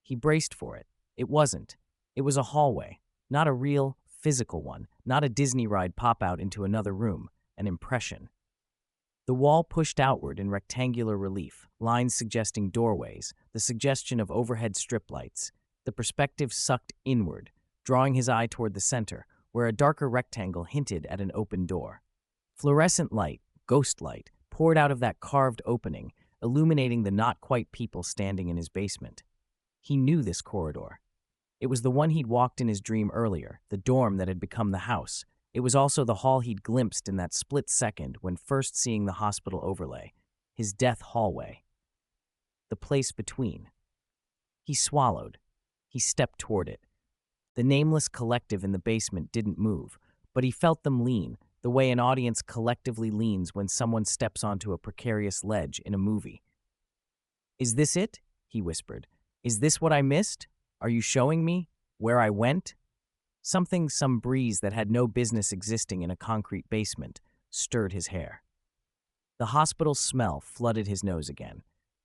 He braced for it. It wasn't. It was a hallway. Not a real, physical one. Not a Disney ride pop-out into another room. An impression. The wall pushed outward in rectangular relief, lines suggesting doorways, the suggestion of overhead strip lights. The perspective sucked inward, drawing his eye toward the center, where a darker rectangle hinted at an open door. Fluorescent light, ghost light, poured out of that carved opening, illuminating the not-quite people standing in his basement. He knew this corridor. It was the one he'd walked in his dream earlier, the dorm that had become the house. It was also the hall he'd glimpsed in that split second when first seeing the hospital overlay, his death hallway. The place between. He swallowed. He stepped toward it. The nameless collective in the basement didn't move, but he felt them lean, the way an audience collectively leans when someone steps onto a precarious ledge in a movie. "Is this it?" he whispered. "Is this what I missed? Are you showing me where I went?" Some breeze that had no business existing in a concrete basement, stirred his hair. The hospital smell flooded his nose again.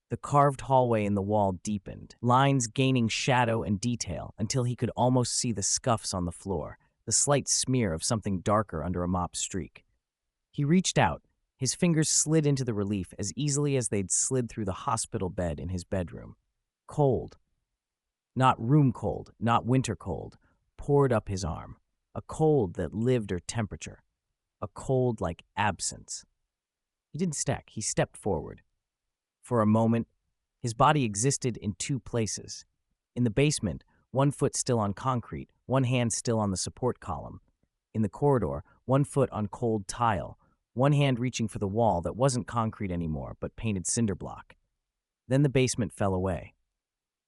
The carved hallway in the wall deepened, lines gaining shadow and detail until he could almost see the scuffs on the floor, the slight smear of something darker under a mop streak. He reached out. His fingers slid into the relief as easily as they'd slid through the hospital bed in his bedroom. Cold. Not room cold, not winter cold, poured up his arm. A cold that lived or temperature. A cold like absence. He didn't stack. He stepped forward. For a moment, his body existed in two places. In the basement, one foot still on concrete, one hand still on the support column. In the corridor, one foot on cold tile, one hand reaching for the wall that wasn't concrete anymore but painted cinder block. Then the basement fell away.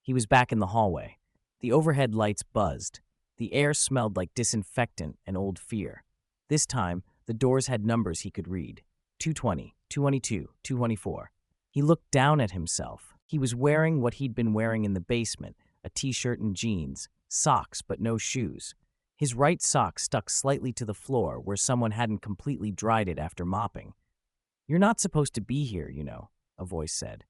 He was back in the hallway. The overhead lights buzzed. The air smelled like disinfectant and old fear. This time, the doors had numbers he could read. 220, 222, 224. He looked down at himself. He was wearing what he'd been wearing in the basement, a t-shirt and jeans, socks but no shoes. His right sock stuck slightly to the floor where someone hadn't completely dried it after mopping. "You're not supposed to be here, you know," a voice said.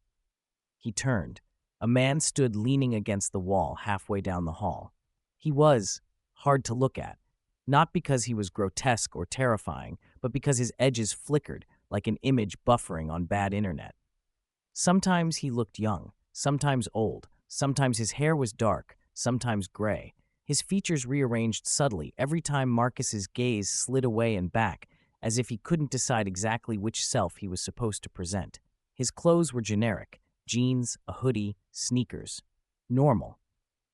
He turned. A man stood leaning against the wall halfway down the hall. He was hard to look at, not because he was grotesque or terrifying, but because his edges flickered like an image buffering on bad internet. Sometimes he looked young, sometimes old, sometimes his hair was dark, sometimes gray. His features rearranged subtly every time Marcus's gaze slid away and back, as if he couldn't decide exactly which self he was supposed to present. His clothes were generic: jeans, a hoodie, sneakers. Normal.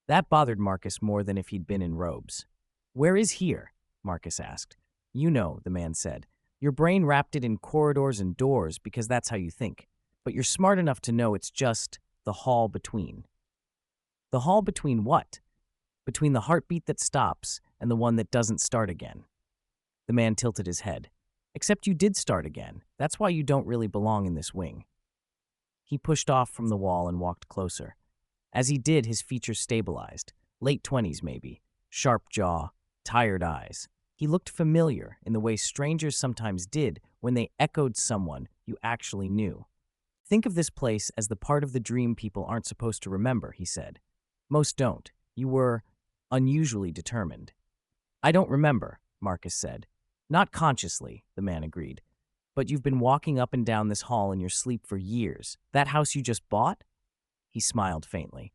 That bothered Marcus more than if he'd been in robes. "Where is here?" Marcus asked. "You know," the man said. "Your brain wrapped it in corridors and doors because that's how you think. But you're smart enough to know it's just the hall between." "The hall between what?" "Between the heartbeat that stops and the one that doesn't start again." The man tilted his head. "Except you did start again. That's why you don't really belong in this wing." He pushed off from the wall and walked closer. As he did, his features stabilized. Late 20s, maybe. Sharp jaw, tired eyes. He looked familiar in the way strangers sometimes did when they echoed someone you actually knew. "Think of this place as the part of the dream people aren't supposed to remember," he said. "Most don't. You were unusually determined." "I don't remember," Marcus said. "Not consciously," the man agreed. "But you've been walking up and down this hall in your sleep for years. That house you just bought?" He smiled faintly.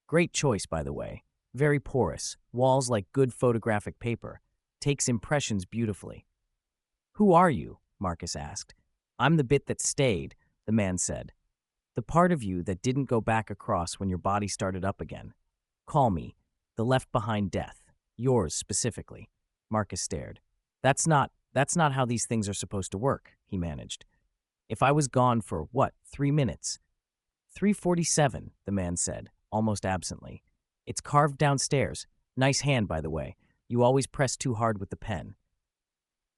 "Great choice, by the way. Very porous, walls like good photographic paper. Takes impressions beautifully." "Who are you?" Marcus asked. "I'm the bit that stayed," the man said. "The part of you that didn't go back across when your body started up again." Call me. The left behind death. Yours, specifically. Marcus stared. That's not how these things are supposed to work, he managed. If I was gone for, what, 3 minutes? 3:47, the man said, almost absently. It's carved downstairs. Nice hand, by the way. You always press too hard with the pen.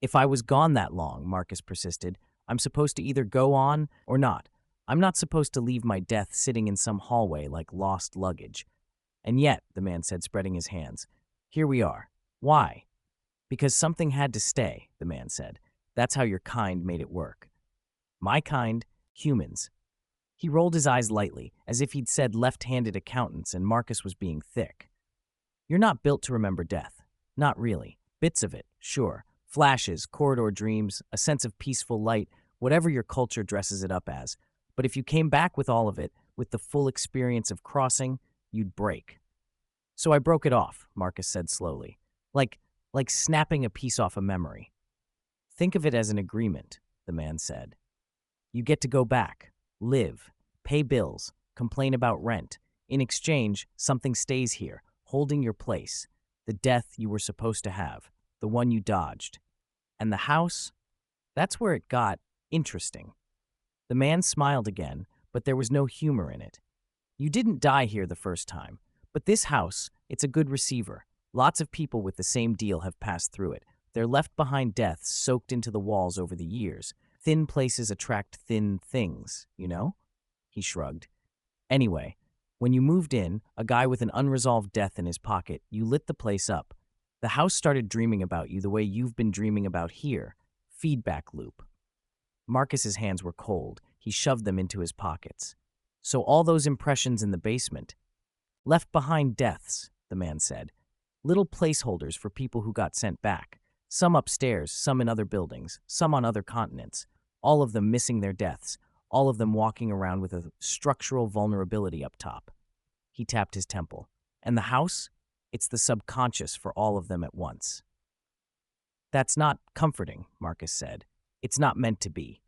If I was gone that long, Marcus persisted, I'm supposed to either go on or not. I'm not supposed to leave my death sitting in some hallway like lost luggage. And yet, the man said, spreading his hands, here we are. Why? Because something had to stay, the man said. That's how your kind made it work. My kind, humans. He rolled his eyes lightly, as if he'd said left-handed accountants and Marcus was being thick. You're not built to remember death. Not really. Bits of it, sure. Flashes, corridor dreams, a sense of peaceful light, whatever your culture dresses it up as. But if you came back with all of it, with the full experience of crossing, you'd break. So I broke it off, Marcus said slowly. Like snapping a piece off a memory. Think of it as an agreement, the man said. You get to go back, live, pay bills, complain about rent. In exchange, something stays here, holding your place, the death you were supposed to have, the one you dodged. And the house? That's where it got interesting. The man smiled again, but there was no humor in it. You didn't die here the first time, but this house, it's a good receiver. Lots of people with the same deal have passed through it. They're left behind deaths soaked into the walls over the years. Thin places attract thin things, you know? He shrugged. Anyway, when you moved in, a guy with an unresolved death in his pocket, you lit the place up. The house started dreaming about you the way you've been dreaming about here. Feedback loop. Marcus's hands were cold. He shoved them into his pockets. So all those impressions in the basement. Left behind deaths, the man said. Little placeholders for people who got sent back. Some upstairs, some in other buildings, some on other continents. All of them missing their deaths. All of them walking around with a structural vulnerability up top. He tapped his temple. And the house? It's the subconscious for all of them at once. That's not comforting, Marcus said. It's not meant to be.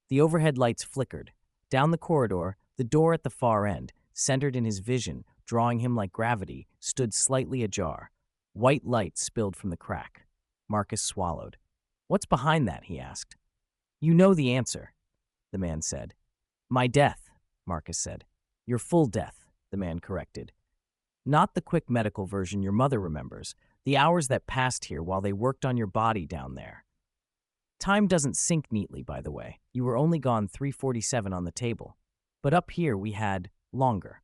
The overhead lights flickered. Down the corridor, the door at the far end, centered in his vision, drawing him like gravity, stood slightly ajar. White light spilled from the crack. Marcus swallowed. What's behind that? He asked. You know the answer, the man said. My death, Marcus said. Your full death, the man corrected. Not the quick medical version your mother remembers, the hours that passed here while they worked on your body down there. Time doesn't sync neatly, by the way. You were only gone 3:47 on the table. But up here we had longer.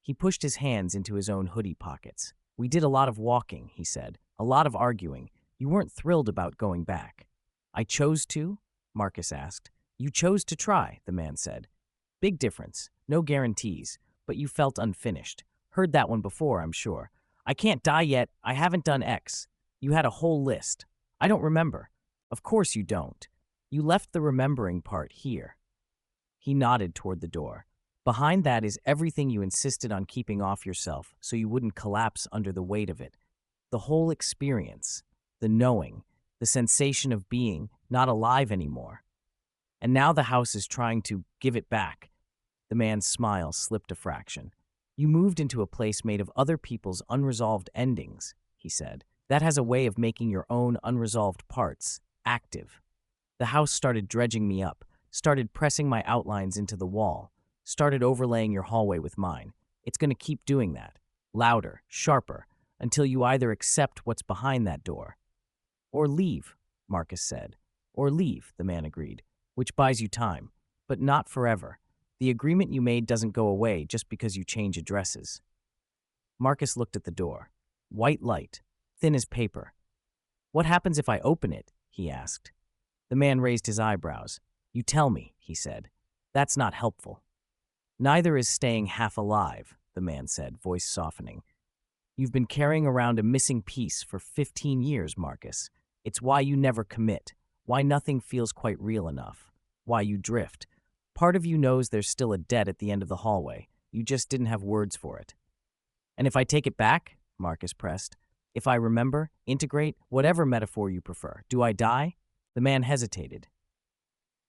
He pushed his hands into his own hoodie pockets. We did a lot of walking, he said. A lot of arguing. You weren't thrilled about going back. I chose to? Marcus asked. You chose to try, the man said. Big difference. No guarantees. But you felt unfinished. Heard that one before, I'm sure. I can't die yet. I haven't done X. You had a whole list. I don't remember. Of course you don't. You left the remembering part here. He nodded toward the door. Behind that is everything you insisted on keeping off yourself so you wouldn't collapse under the weight of it. The whole experience, the knowing, the sensation of being not alive anymore. And now the house is trying to give it back. The man's smile slipped a fraction. You moved into a place made of other people's unresolved endings, he said. That has a way of making your own unresolved parts active. The house started dredging me up, started pressing my outlines into the wall, started overlaying your hallway with mine. It's going to keep doing that, louder, sharper, until you either accept what's behind that door. Or leave, Marcus said. Or leave, the man agreed, which buys you time, but not forever. The agreement you made doesn't go away just because you change addresses. Marcus looked at the door. White light, thin as paper. What happens if I open it? He asked. The man raised his eyebrows. You tell me, he said. That's not helpful. Neither is staying half alive, the man said, voice softening. You've been carrying around a missing piece for 15 years, Marcus. It's why you never commit, why nothing feels quite real enough, why you drift. Part of you knows there's still a debt at the end of the hallway. You just didn't have words for it. And if I take it back, Marcus pressed, if I remember, integrate, whatever metaphor you prefer, do I die? The man hesitated.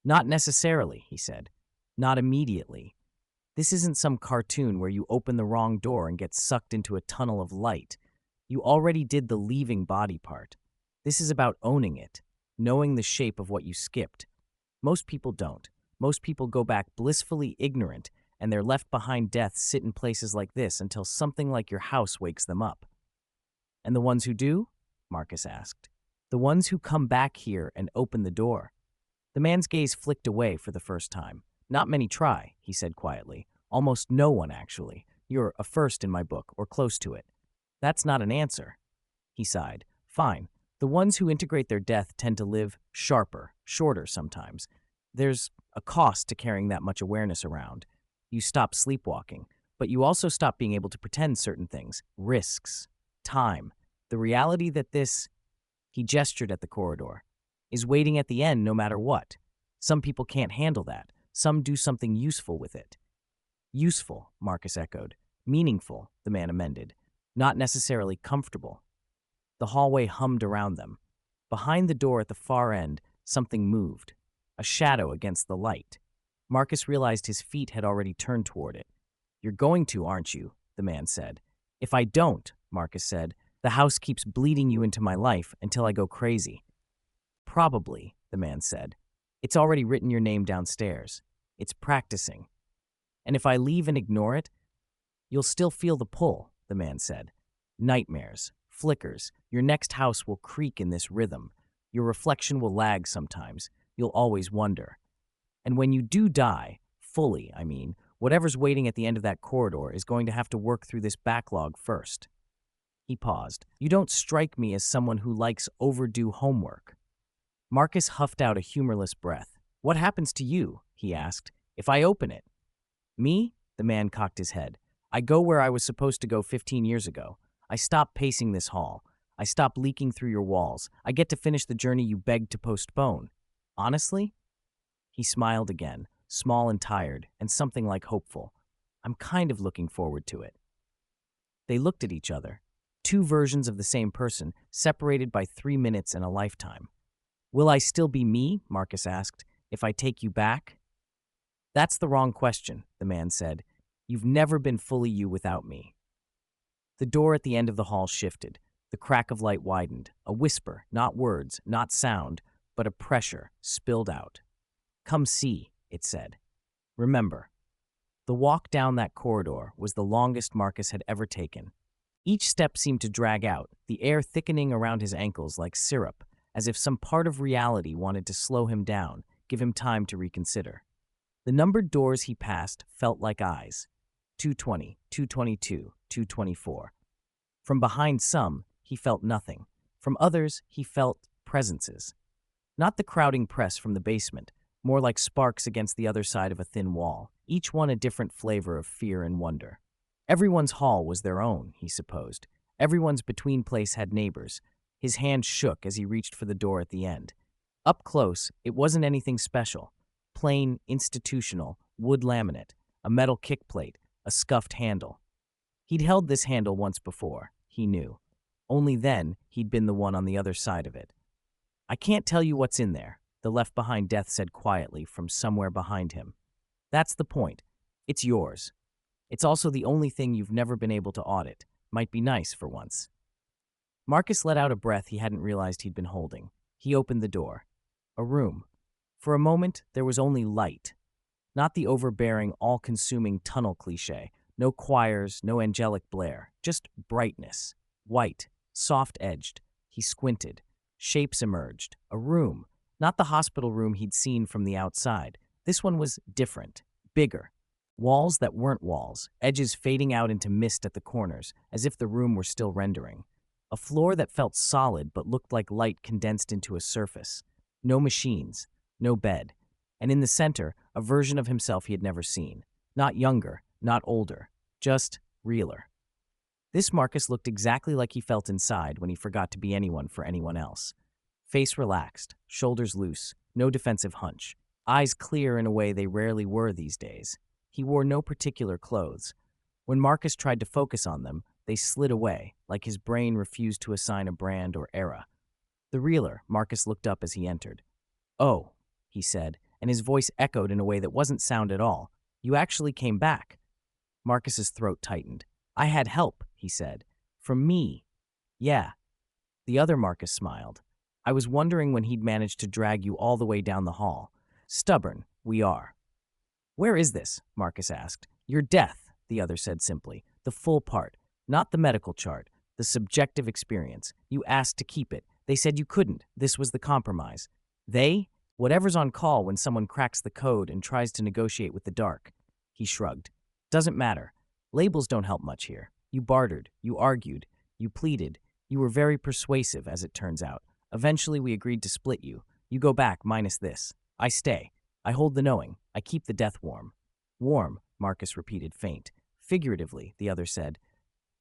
Not necessarily, he said. Not immediately. This isn't some cartoon where you open the wrong door and get sucked into a tunnel of light. You already did the leaving body part. This is about owning it, knowing the shape of what you skipped. Most people don't. Most people go back blissfully ignorant, and their left behind deaths sit in places like this until something like your house wakes them up. And the ones who do? Marcus asked. The ones who come back here and open the door. The man's gaze flicked away for the first time. Not many try, he said quietly. Almost no one, actually. You're a first in my book, or close to it. That's not an answer. He sighed. Fine. The ones who integrate their death tend to live sharper, shorter sometimes. There's a cost to carrying that much awareness around. You stop sleepwalking, but you also stop being able to pretend certain things. Risks. Time. The reality that this, he gestured at the corridor, is waiting at the end no matter what. Some people can't handle that. Some do something useful with it. Useful, Marcus echoed. Meaningful, the man amended. Not necessarily comfortable. The hallway hummed around them. Behind the door at the far end, something moved. A shadow against the light. Marcus realized his feet had already turned toward it. You're going to, aren't you? The man said. If I don't, Marcus said, the house keeps bleeding you into my life until I go crazy. Probably, the man said. It's already written your name downstairs. It's practicing. And if I leave and ignore it, you'll still feel the pull, the man said. Nightmares, flickers, your next house will creak in this rhythm. Your reflection will lag sometimes. You'll always wonder. And when you do die, fully, I mean, whatever's waiting at the end of that corridor is going to have to work through this backlog first. He paused. You don't strike me as someone who likes overdue homework. Marcus huffed out a humorless breath. What happens to you? He asked. If I open it? Me? The man cocked his head. I go where I was supposed to go 15 years ago. I stop pacing this hall. I stop leaking through your walls. I get to finish the journey you begged to postpone. Honestly? He smiled again, small and tired, and something like hopeful. I'm kind of looking forward to it. They looked at each other. Two versions of the same person, separated by 3 minutes and a lifetime. Will I still be me, Marcus asked, if I take you back? That's the wrong question, the man said. You've never been fully you without me. The door at the end of the hall shifted. The crack of light widened. A whisper, not words, not sound, but a pressure spilled out. Come see, it said. Remember. The walk down that corridor was the longest Marcus had ever taken. Each step seemed to drag out, the air thickening around his ankles like syrup, as if some part of reality wanted to slow him down, give him time to reconsider. The numbered doors he passed felt like eyes. 220, 222, 224. From behind some, he felt nothing. From others, he felt presences. Not the crowding press from the basement, more like sparks against the other side of a thin wall, each one a different flavor of fear and wonder. Everyone's hall was their own, he supposed. Everyone's between place had neighbors. His hand shook as he reached for the door at the end. Up close, it wasn't anything special. Plain, institutional, wood laminate, a metal kickplate, a scuffed handle. He'd held this handle once before, he knew. Only then he'd been the one on the other side of it. I can't tell you what's in there, the left-behind death said quietly from somewhere behind him. That's the point. It's yours. It's also the only thing you've never been able to audit. Might be nice for once. Marcus let out a breath he hadn't realized he'd been holding. He opened the door. A room. For a moment, there was only light. Not the overbearing, all-consuming tunnel cliché. No choirs, no angelic blare. Just brightness. White, soft-edged. He squinted. Shapes emerged. A room. Not the hospital room he'd seen from the outside. This one was different. Bigger. Walls that weren't walls. Edges fading out into mist at the corners, as if the room were still rendering. A floor that felt solid but looked like light condensed into a surface. No machines. No bed. And in the center, a version of himself he had never seen. Not younger, not older. Just realer. This Marcus looked exactly like he felt inside when he forgot to be anyone for anyone else. Face relaxed, shoulders loose, no defensive hunch. Eyes clear in a way they rarely were these days. He wore no particular clothes. When Marcus tried to focus on them, they slid away, like his brain refused to assign a brand or era. The realer, Marcus looked up as he entered. Oh, he said, and his voice echoed in a way that wasn't sound at all. You actually came back. Marcus's throat tightened. I had help, he said. From me. Yeah. The other Marcus smiled. I was wondering when he'd managed to drag you all the way down the hall. Stubborn, we are. Where is this? Marcus asked. Your death, the other said simply. The full part, not the medical chart, the subjective experience. You asked to keep it. They said you couldn't. This was the compromise. They? Whatever's on call when someone cracks the code and tries to negotiate with the dark. He shrugged. Doesn't matter. Labels don't help much here. You bartered. You argued. You pleaded. You were very persuasive, as it turns out. Eventually, we agreed to split you. You go back minus this. I stay. I hold the knowing. I keep the death warm. Warm, Marcus repeated, faint. Figuratively, the other said.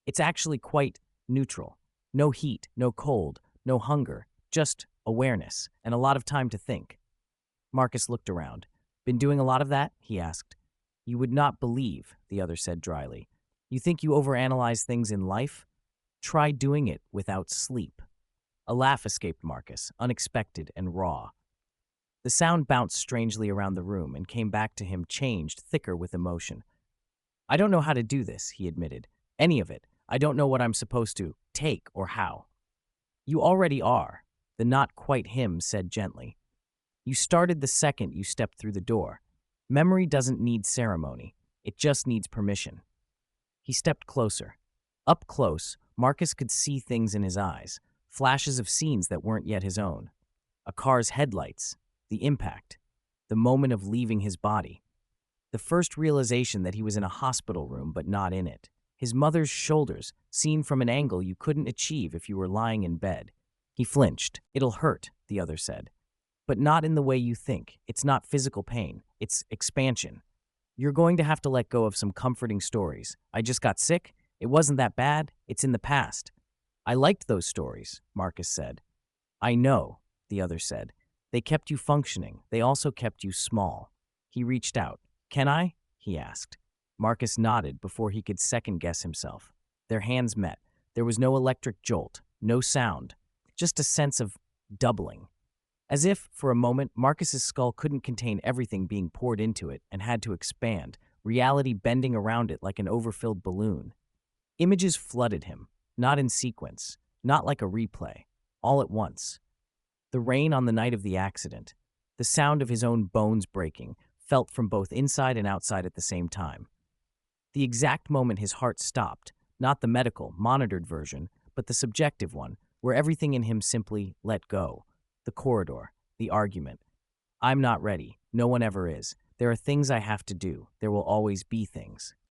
It's actually quite neutral. No heat, no cold, no hunger, just awareness, and a lot of time to think. Marcus looked around. Been doing a lot of that? He asked. You would not believe, the other said dryly. You think you overanalyze things in life? Try doing it without sleep. A laugh escaped Marcus, unexpected and raw. The sound bounced strangely around the room and came back to him changed, thicker with emotion. I don't know how to do this, he admitted. Any of it. I don't know what I'm supposed to take or how. You already are, the not quite him said gently. You started the second you stepped through the door. Memory doesn't need ceremony. It just needs permission. He stepped closer. Up close, Marcus could see things in his eyes, flashes of scenes that weren't yet his own. A car's headlights, the impact, the moment of leaving his body. The first realization that he was in a hospital room but not in it. His mother's shoulders, seen from an angle you couldn't achieve if you were lying in bed. He flinched. It'll hurt, the other said. But not in the way you think. It's not physical pain. It's expansion. You're going to have to let go of some comforting stories. I just got sick. It wasn't that bad. It's in the past. I liked those stories, Marcus said. I know, the other said. They kept you functioning. They also kept you small. He reached out. Can I? He asked. Marcus nodded before he could second-guess himself. Their hands met. There was no electric jolt, no sound, just a sense of doubling. As if, for a moment, Marcus's skull couldn't contain everything being poured into it and had to expand, reality bending around it like an overfilled balloon. Images flooded him, not in sequence, not like a replay, all at once. The rain on the night of the accident, the sound of his own bones breaking, felt from both inside and outside at the same time. The exact moment his heart stopped, not the medical, monitored version, but the subjective one, where everything in him simply let go. The corridor, the argument. I'm not ready. No one ever is. There are things I have to do. There will always be things.